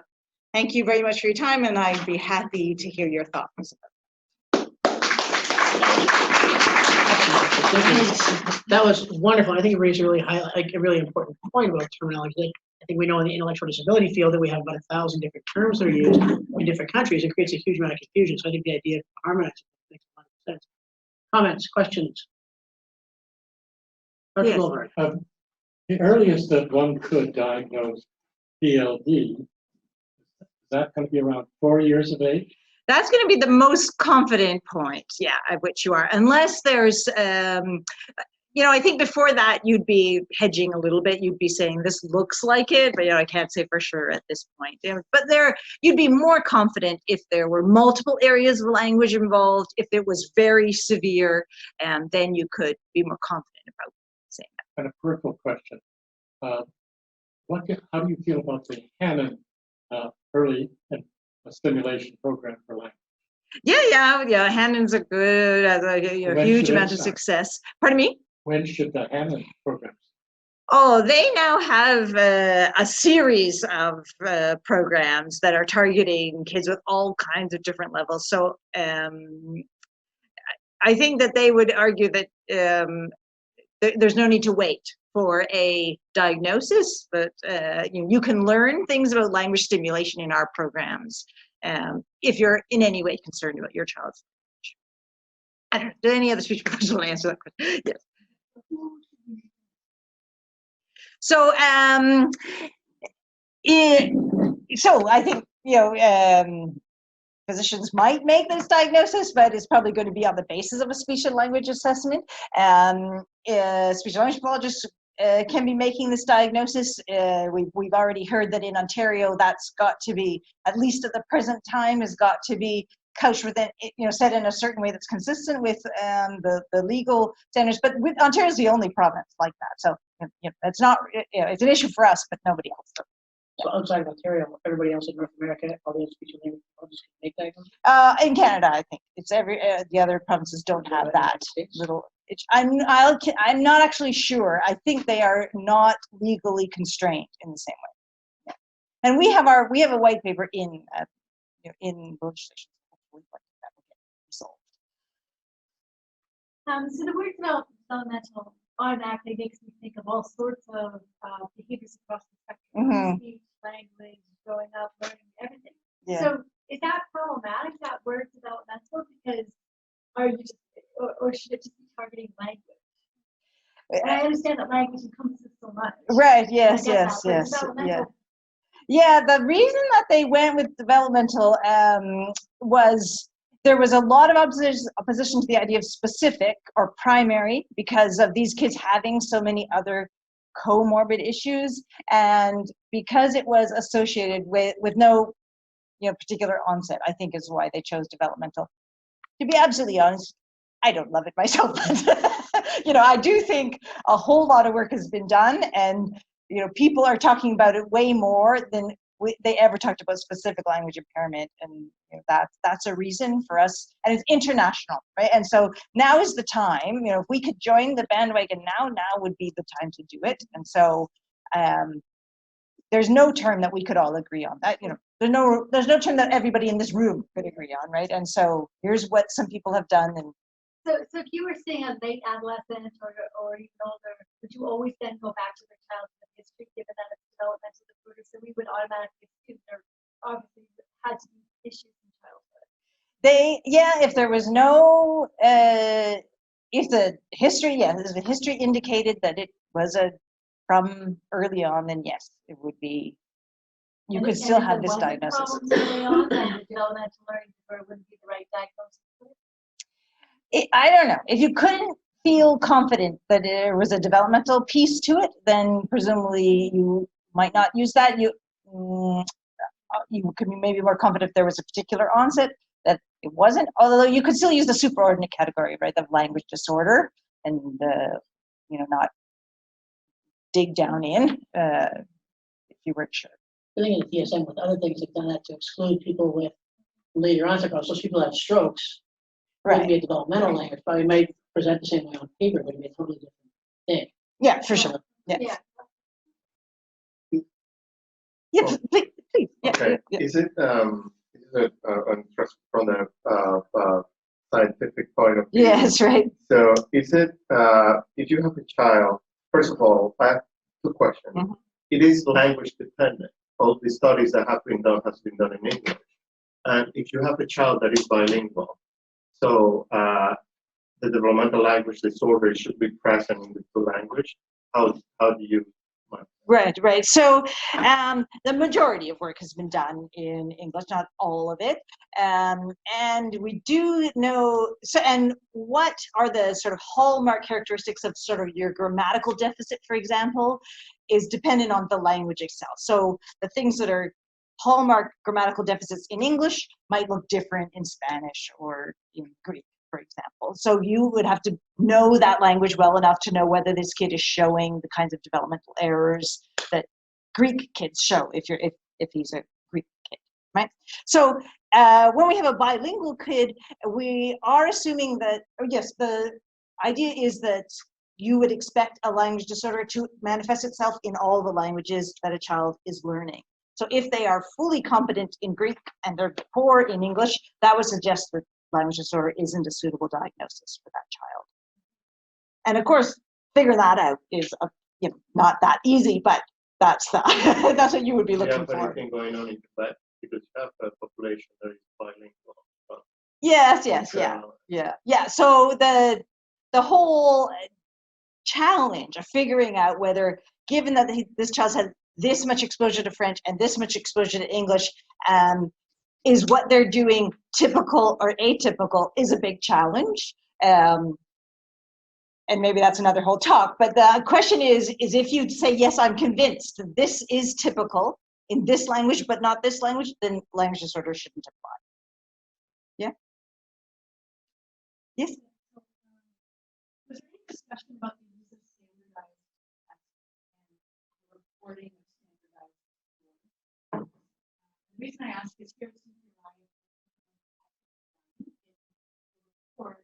thank you very much for your time, and I'd be happy to hear your thoughts. That was wonderful. I think it raised a really important point about terminology. I think we know in the intellectual disability field that we have about 1,000 different terms that are used in different countries. It creates a huge amount of confusion. So I think the idea of harmonizing makes a lot of sense. Comments, questions? Dr. Yes. Goldberg. The earliest that one could diagnose DLD, is that going to be around 4 years of age? That's going to be the most confident point, yeah, at which you are. Unless there's, I think before that you'd be hedging a little bit. You'd be saying this looks like it, but I can't say for sure at this point. But you'd be more confident if there were multiple areas of language involved. If it was very severe, and then you could be more confident about saying that. And a peripheral question: how do you feel about the canon early stimulation program for language? Yeah. Hannon's a good, When huge should it amount of start? success. Pardon me? When should the Hammond program? Oh, they now have a series of programs that are targeting kids with all kinds of different levels. So I think that they would argue that there's no need to wait for a diagnosis, but you can learn things about language stimulation in our programs if you're in any way concerned about your child's language. I don't know, do any other speech professional answer that question? Yes. So, so I think, physicians might make this diagnosis, but it's probably going to be on the basis of a speech and language assessment. Speech and language pathologists can be making this diagnosis. We've already heard that in Ontario, that's got to be, at least at the present time, has got to be couched within, set in a certain way that's consistent with the legal standards. But Ontario's the only province like that. So, it's not, it's an issue for us, but nobody else does. So outside of Ontario, everybody else in North America, all the speech and language pathologists can make diagnoses? In Canada, I think it's the other provinces don't have that little. I'm not actually sure. I think they are not legally constrained in the same way. Yeah. And we have a white paper in legislation. Hopefully that will get resolved. So the word developmental automatically makes me think of all sorts of behaviors across the spectrum: speech, language, growing up, learning, everything. Yeah. So is that problematic, that word developmental? Because are you just, or should it just be targeting language? And I understand that language encompasses so much. Right. Yes. Yeah. Yeah. The reason that they went with developmental was there was a lot of opposition to the idea of specific or primary because of these kids having so many other comorbid issues, and because it was associated with no particular onset, I think is why they chose developmental. To be absolutely honest, I don't love it myself, but I do think a whole lot of work has been done, and people are talking about it way more than they ever talked about specific language impairment, and that's a reason for us, and it's international, right? And so now is the time. If we could join the bandwagon now would be the time to do it. And so there's no term that we could all agree on. That there's no term that everybody in this room could agree on, right? And so here's what some people have done. And so if you were seeing a late adolescent or even older, would you always then go back to their childhood history, given that it's developmental disorder? So we would automatically assume there obviously had to be issues in childhood. If there was no, if the history indicated that it was from early on, then yes, it would be. You could still have this diagnosis. Problems early on, then the developmental learning disorder wouldn't be the right diagnosis. I don't know. If you couldn't feel confident that there was a developmental piece to it, then presumably you might not use that. You could be maybe more confident if there was a particular onset that it wasn't. Although you could still use the superordinate category, right, of language disorder, and not dig down in if you weren't sure. I think in the DSM with other things, they've done that to exclude people with later onset problems. So people have strokes. Right. Maybe a developmental language, but it might present the same way on paper, but it may be a totally different thing. Yeah, for sure. Yeah. Yeah, please. Yeah. Okay. Yeah. Is it from the scientific point of view? Yes, right. So is it if you have a child? First of all, I have two questions. Mm-hmm. It is language dependent. All the studies that have been done has been done in English, and if you have a child that is bilingual, so the developmental language disorder should be present in the two language. How do you? Right. So the majority of work has been done in English, not all of it. And we do know, and what are the sort of hallmark characteristics of sort of your grammatical deficit, for example, is dependent on the language itself. So the things that are hallmark grammatical deficits in English might look different in Spanish or in Greek, for example. So you would have to know that language well enough to know whether this kid is showing the kinds of developmental errors that Greek kids show if he's a Greek kid. right? So when we have a bilingual kid, we are assuming that, oh yes, the idea is that you would expect a language disorder to manifest itself in all the languages that a child is learning. So if they are fully competent in Greek and they're poor in English, that would suggest that language disorder isn't a suitable diagnosis for that child. And of course, figure that out is not that easy, but that's that's what you would be looking for. for. Anything going on in Tibet because you have a population that is bilingual. Yes, yeah. So the whole challenge of figuring out whether, given that this child's had this much exposure to French and this much exposure to English, is what they're doing typical or atypical, is a big challenge. And maybe that's another whole talk, but the question is if you say, yes, I'm convinced that this is typical in this language, but not this language, then language disorder shouldn't apply. Yeah? Yes? Was there any discussion about the use of standardized tests and reporting of standardized? The reason I ask is here the report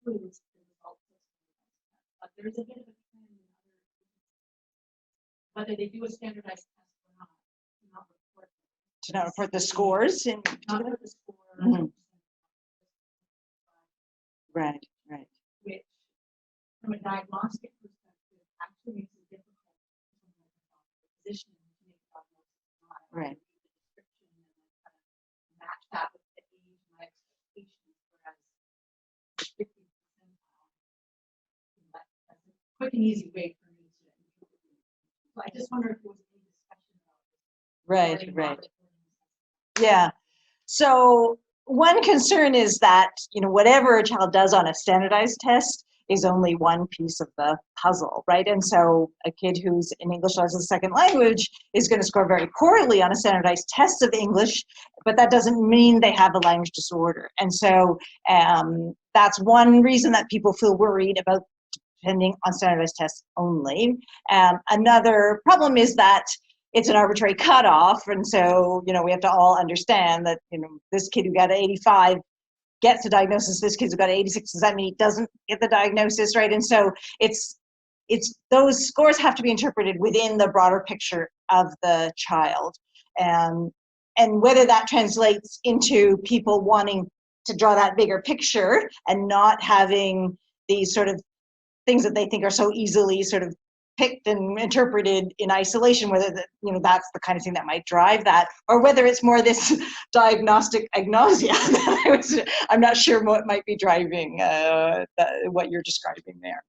includes the results of standardized tests, but there's a bit of a trend in other whether they do a standardized test or not, to not report the scores in not report the score. Right. Which, from a diagnostic perspective, actually makes it difficult for the physician to make a diagnosis. Right. The description and then kind of match that with the age and my expectations, whereas the 50%, that's a quick and easy way for me to interpret it. So I just wonder if there was any discussion about this. Right. Yeah. So one concern is that, whatever a child does on a standardized test is only one piece of the puzzle, right? And so a kid who's in English as a second language is going to score very poorly on a standardized test of English, but that doesn't mean they have a language disorder. And so that's one reason that people feel worried about depending on standardized tests only. Another problem is that it's an arbitrary cutoff, and so we have to all understand that this kid who got 85 gets a diagnosis. This kid who got 86, does that mean he doesn't get the diagnosis, right? And so it's those scores have to be interpreted within the broader picture of the child, and whether that translates into people wanting to draw that bigger picture and not having these sort of things that they think are so easily sort of picked and interpreted in isolation, whether that's the kind of thing that might drive that, or whether it's more this diagnostic agnosia. I'm not sure what might be driving what you're describing there.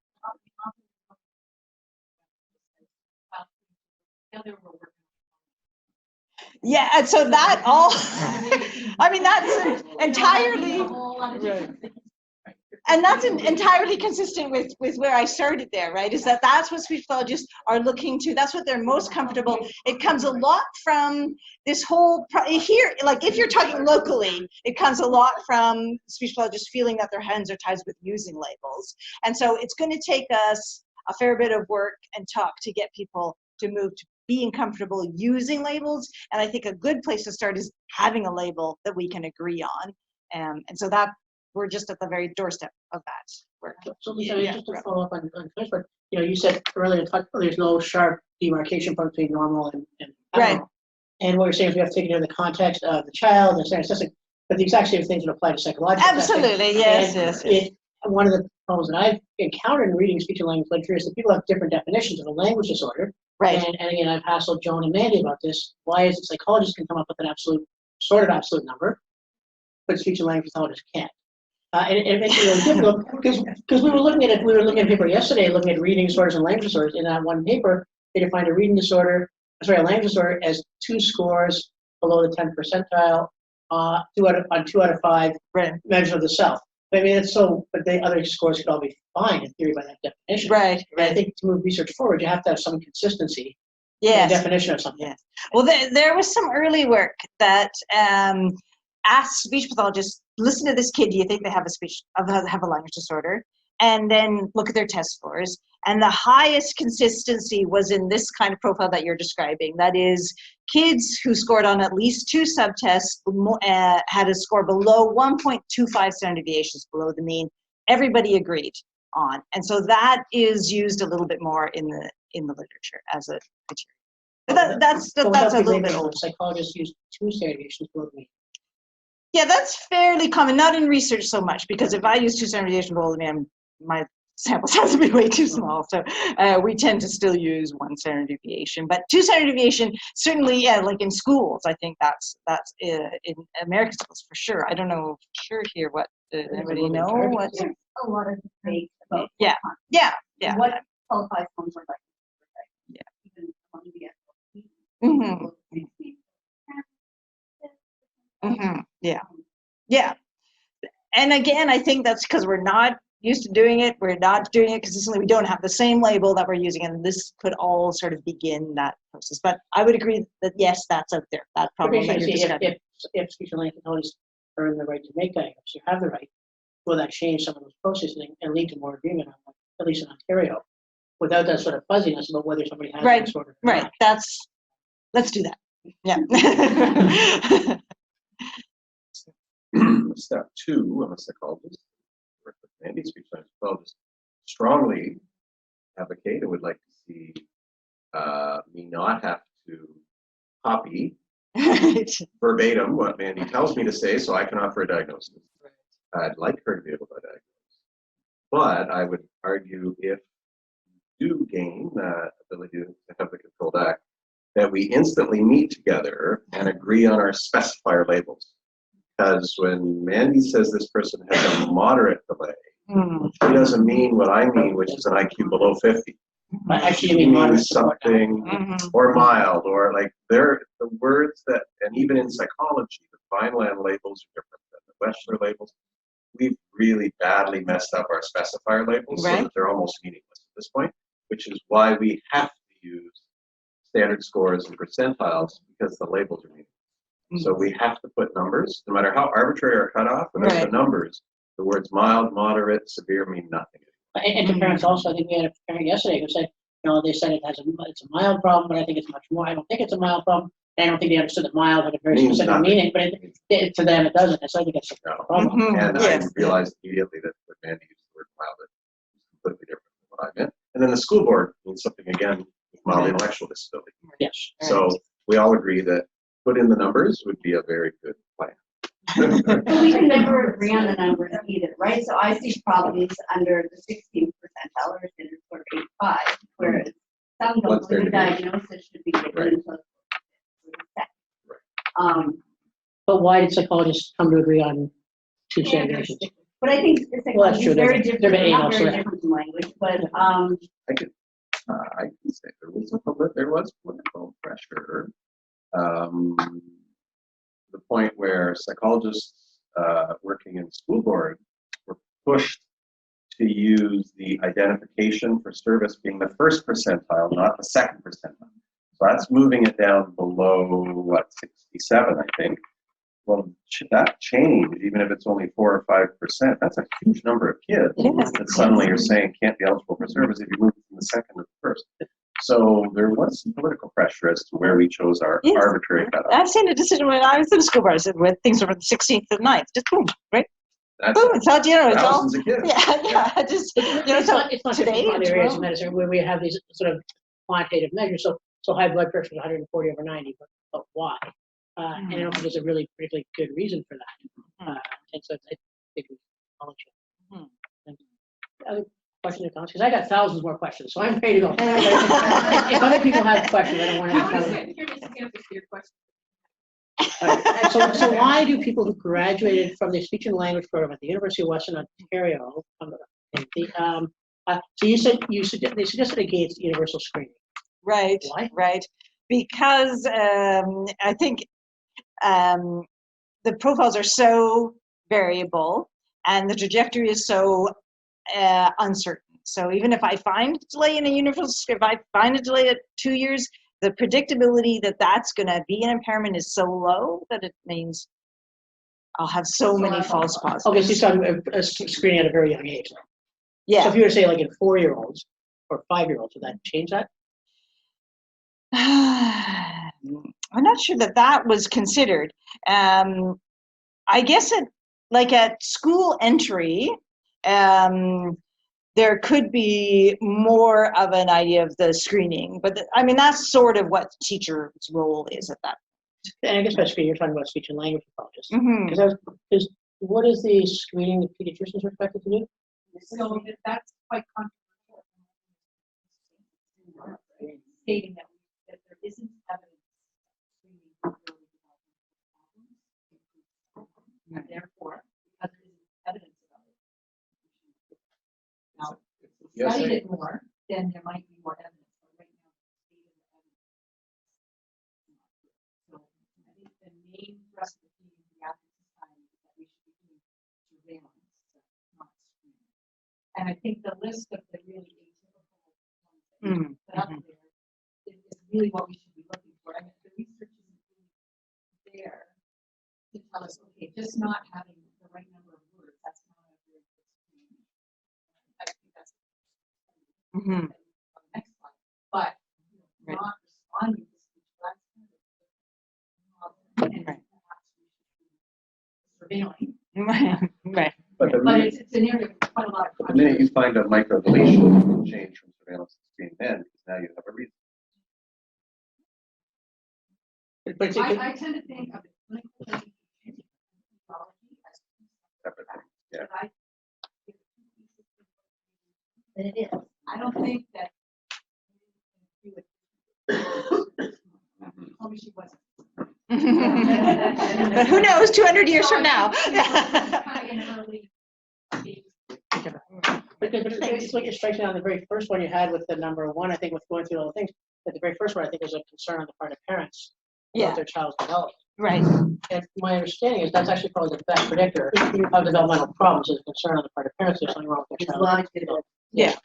Yeah, and so that all, that's entirely, right. And that's entirely consistent with where I started there, right? Is that's what speech pathologists are looking to. That's what they're most comfortable. It comes a lot from this whole, here, like if you're talking locally, it comes a lot from speech pathologists feeling that their hands are tied with using labels. And so it's going to take us a fair bit of work and talk to get people to move to being comfortable using labels. And I think a good place to start is having a label that we can agree on. And so that, we're just at the very doorstep of that work. So Lisa, just to follow up on Facebook, you said earlier there's no sharp demarcation between normal and right. And what you're saying is we have to take into the context of the child and standard testing, but the exact same things would apply to psychological Absolutely, yes. One of the problems that I've encountered in reading speech and language literature is that people have different definitions of a language disorder. Right. And again, I've hassled Joan and Mandy about this. Why is it psychologists can come up with an absolute number, but speech and language pathologists can't? And it makes it really difficult because we were looking at a paper yesterday, looking at reading disorders and language disorders. In that one paper, they defined a language disorder as 2 scores below the 10th percentile, 2 out of 5 measures of the self. But but the other scores could all be fine in theory by that definition. Right. And I think to move research forward, you have to have some consistency. Yes. In the definition of something. Yes. Well, there was some early work that asked speech pathologists, listen to this kid, do you think they have a language disorder? and then look at their test scores. And the highest consistency was in this kind of profile that you're describing. That is, kids who scored on at least 2 subtests had a score below 1.25 standard deviations below the mean. Everybody agreed on. And so that is used a little bit more in the literature as a criteria. But that's a little bit old. Psychologists use 2 standard deviations below the mean. Yeah, that's fairly common. Not in research so much, because if I use 2 standard deviations below the mean, my sample size would be way too small. So we tend to still use 1 standard deviation. But 2 standard deviation, certainly, yeah, like in schools, I think that's in American schools for sure. I don't know for sure here what, anybody know what? There's a lot of debate about Yeah. what qualifies someone for like. Yeah. Even among the SLPs. Yeah. And again, I think that's because we're not used to doing it. We're not doing it consistently. We don't have the same label that we're using, and this could all sort of begin that process. But I would agree that yes, that's out there. That problem that you're describing. If speech and language pathologists earn the right to make diagnosis, you have the right, will that change some of those processes and lead to more agreement on that, at least in Ontario, without that sort of fuzziness about whether somebody has Right, a disorder or right. not. Let's do that. Yeah. Step 2, I'm a psychologist, work with Mandy, speech language pathologist, strongly advocate and would like to see me not have to copy verbatim what Mandy tells me to say so I can offer a diagnosis. I'd like her to be able to diagnose. But I would argue if you do gain that ability to have the controlled act, that we instantly meet together and agree on our specifier labels. Because when Mandy says this person has a moderate delay, she doesn't mean what I mean, which is an IQ below 50. Actually, you She mean moderate means something or mild, or like the words that, and even in psychology, the Vineland labels are different than the Wechsler labels. We've really badly messed up our specifier labels so that they're almost meaningless at this point, which is why we have to use standard scores and percentiles, because the labels are meaningless. So we have to put numbers, no matter how arbitrary our cutoff, without the numbers, the words mild, moderate, severe mean nothing. And to parents also, I think we had a parent yesterday who said, they said it's a mild problem, but I think it's much more. I don't think it's a mild problem. And I don't think they understood that mild had a very specific meaning, but to them it doesn't. So I think it's a problem. And I realized immediately that when Mandy used the word mild, it was completely different than what I meant. And then the school board means something again with mild intellectual disability. Yes. So we all agree that put in the numbers would be a very good plan. We can never agree on the numbers either, right? So I see problems under the 16th percentile or standard score of 85, whereas some don't believe the diagnosis should be given until but why did psychologists come to agree on 2 standard deviations? But I think psychology is very different. They're Not very different from language, but I can say there was political pressure. The point where psychologists working in school board were pushed to use the identification for service being the 1st percentile, not the 2nd percentile. So that's moving it down below, 67, I think. Well, that change, even if it's only 4 or 5%, that's a huge number of kids that suddenly you're saying can't be eligible for service if you move from the 2nd to the 1st. So there was some political pressure as to where we chose our arbitrary cutoff. I've seen a decision when I was in school board, I said when things were from the 16th to the 9th, just boom, right? Boom, it's all, it's all, of kids. just, it's not today, in other areas of medicine where we have these sort of quantitative measures. So high blood pressure is 140 over 90, but why? And I don't think there's a really particularly good reason for that. And so I think we acknowledge it. Other questions or comments? Because I got thousands more questions, so I'm ready to go. If other people have questions, I don't want to. So why do people who graduated from the speech and language program at the University of Western Ontario so you said they suggested against universal screening? Right. Why? Right. Because I think the profiles are so variable and the trajectory is so uncertain. So even if I find a delay in a universal, if I find a delay at 2 years, the predictability that that's going to be an impairment is so low that it means I'll have so many false positives. Okay, so you're talking screening at a very young age. Yeah. So if you were to say like in 4-year-olds or 5-year-olds, would that change that? I'm not sure that was considered. I guess like at school entry, there could be more of an idea of the screening, but I mean, that's sort of what the teacher's role is at that. And I guess by screening, you're talking about speech and language pathologists. Mhm. Because what is the screening that pediatricians are expected to do? So that's quite controversial. Stating that there isn't evidence screening for early developmental problems. And therefore, because there isn't evidence about it. Now, if we Yes, studied I- it more, then there might be more evidence. But right now, the state of the evidence is not good. So I think the main thrust of the pediatric society is that we should be doing surveillance, not screening. And I think the list of the really atypical ones that you put up there is really what we should be looking for. I mean, the research isn't really there to tell us, okay, just not having the right number of words, that's not a very good screening. I think that's Mhm. on the next slide. But Right. not responding to speech, that's kind of the problem. And Right. perhaps we should be surveilling. Right. But the But minute, it's an area with quite a lot of. the minute you find a microdeletion, you can change from surveillance to screening then, because now you have a reason. But it's, I tend to think of the clinical education and physiology as two separate Separate things, facts. yeah. But I give two pieces of information. And it is. I don't think that. Tell me she wasn't. But who knows, 200 years from now. Kind of in early stages. but it's like it strikes me on the very first one you had with the number 1, I think with going through all the things, that the very first one I think was a concern on the part of parents Yeah. about their child's development. Right. And my understanding is that's actually probably the best predictor of developmental problems, is a concern on the part of parents there's something wrong with their child. Yeah.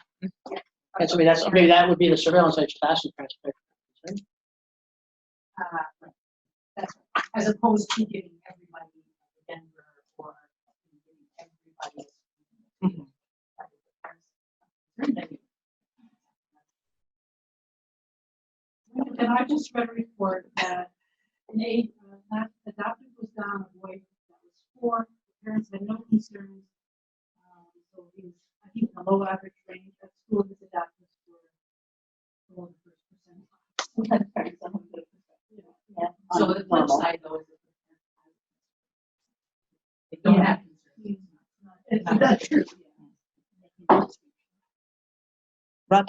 And so maybe that would be the surveillance I should ask the parents. Right. That's right. As opposed to giving everybody Denver or giving everybody. And I just read a report that adopted was done on a boy that was 4. The parents had no concerns. So he was, I think, in the low average range at school. His adopted were below the first percentile. Yeah. So the flip side, though, is that they don't have concerns. That's true. Rob?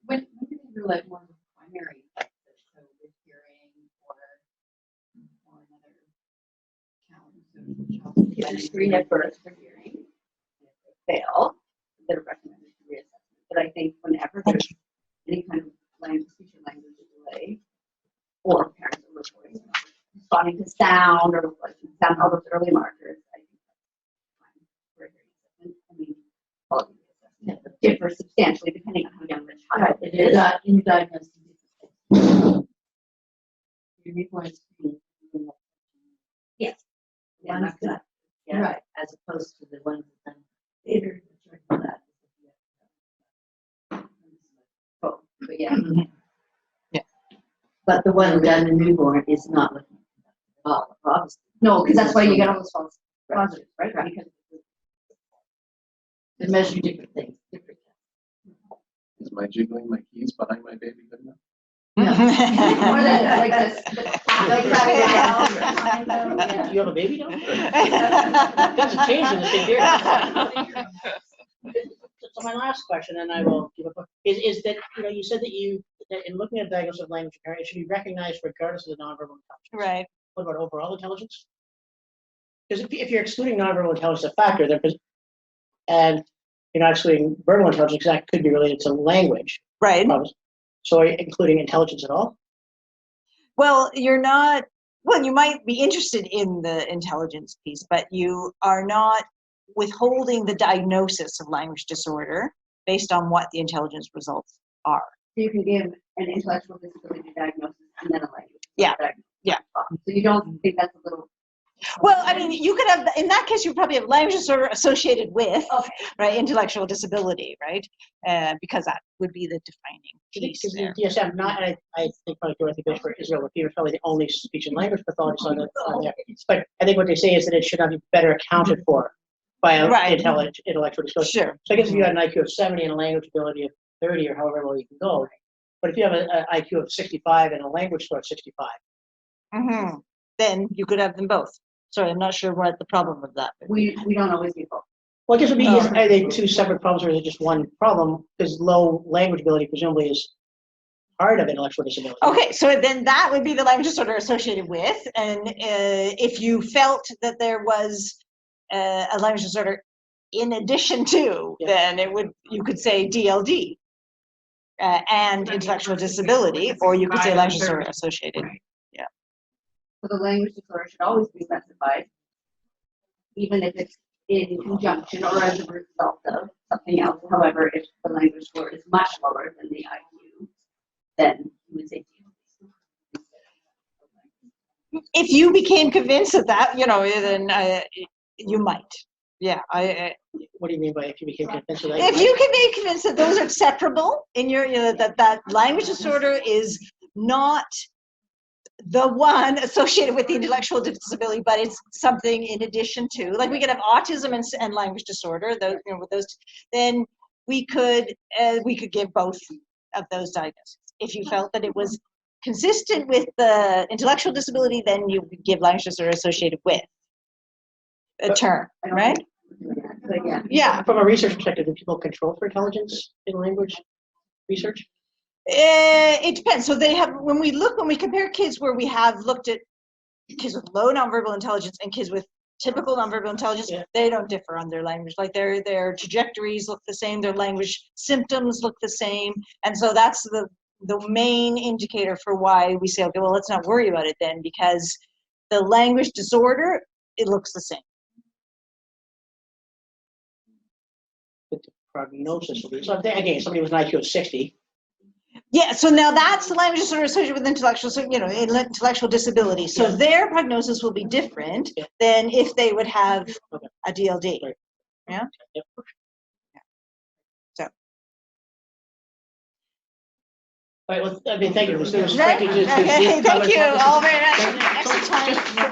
When did they realize more of the primary factors, so with hearing or another challenge? You screen at birth for hearing. If they fail, they're recommended for reassessment. But I think whenever there's any kind of speech or language delay, or parents are reporting responding to sound or sound, all those early markers, I think that's fine for a hearing assessment. I mean, quality assessment differs substantially depending on how young the child It is in diagnosis. Your newborn screen. Yes. Yeah, Ones that, yeah, right. as opposed to the ones that later that. Oh, but yeah. But the one done in newborn is not looking at all, obviously. No, because that's why you get all those false positives, right? Because To measure different things, different. Is my jiggling my keys behind my baby good enough? more than like this. Like that. Do you have a baby now? Things have changed in this big year. So my last question, and I will give up, is that, you said that in looking at diagnosis of language impairment, it should be recognized regardless of the nonverbal intelligence. Right. What about overall intelligence? Because if you're excluding nonverbal intelligence as a factor, and you're not excluding verbal intelligence, because that could be related to language Right. problems. So are you including intelligence at all? Well, you're not, well, you might be interested in the intelligence piece, but you are not withholding the diagnosis of language disorder based on what the intelligence results are. You can give an intellectual disability diagnosis and then a language. Yeah. diagnosis. Yeah. So you don't think that's a little Well, I mean, you could have, in that case, you probably have language disorder associated with, right, intellectual disability, right? Because that would be the defining piece Because there. the DSM, not, and I think probably Dorothy Bishop for Israel Lafia is probably the only speech and language pathologist on there. But I think what they say is that it should not be better accounted for by intellectual disability. Sure. So I guess if you had an IQ of 70 and a language ability of 30 or however low you can go, but if you have an IQ of 65 and a language score of 65, then you could have them both. Sorry, I'm not sure what the problem with that is. We don't always do both. well, I guess it would be, are they two separate problems or is it just one problem? Because low language ability presumably is part of intellectual disability. Okay, so then that would be the language disorder associated with, and if you felt that there was a language disorder in addition to, then you could say DLD and intellectual disability, or you could say language disorder associated. Yeah. So the language disorder should always be specified, even if it's in conjunction or as a result of something else. However, if the language score is much lower than the IQ, then you would say DLD. If you became convinced of that, then you might. Yeah, what do you mean by if you became convinced of that? If you can be convinced that those are separable in your, that language disorder is not the one associated with the intellectual disability, but it's something in addition to, like we could have autism and language disorder, those, with those, then we could give both of those diagnoses. If you felt that it was consistent with the intellectual disability, then you would give language disorder associated with a term, right? Yeah. From a research perspective, do people control for intelligence in language research? It depends. So they have, when we compare kids where we have looked at kids with low nonverbal intelligence and kids with typical nonverbal intelligence, they don't differ on their language. Like their trajectories look the same, their language symptoms look the same. And so that's the main indicator for why we say, okay, well, let's not worry about it then, because the language disorder, it looks the same. The prognosis will be, so again, somebody with an IQ of 60. Yeah, so now that's the language disorder associated with intellectual disability. So their prognosis will be different than if they would have a DLD. Right. Yeah? Yep. So. All right, well, I mean, thank you. Thank you all very much. Excellent time.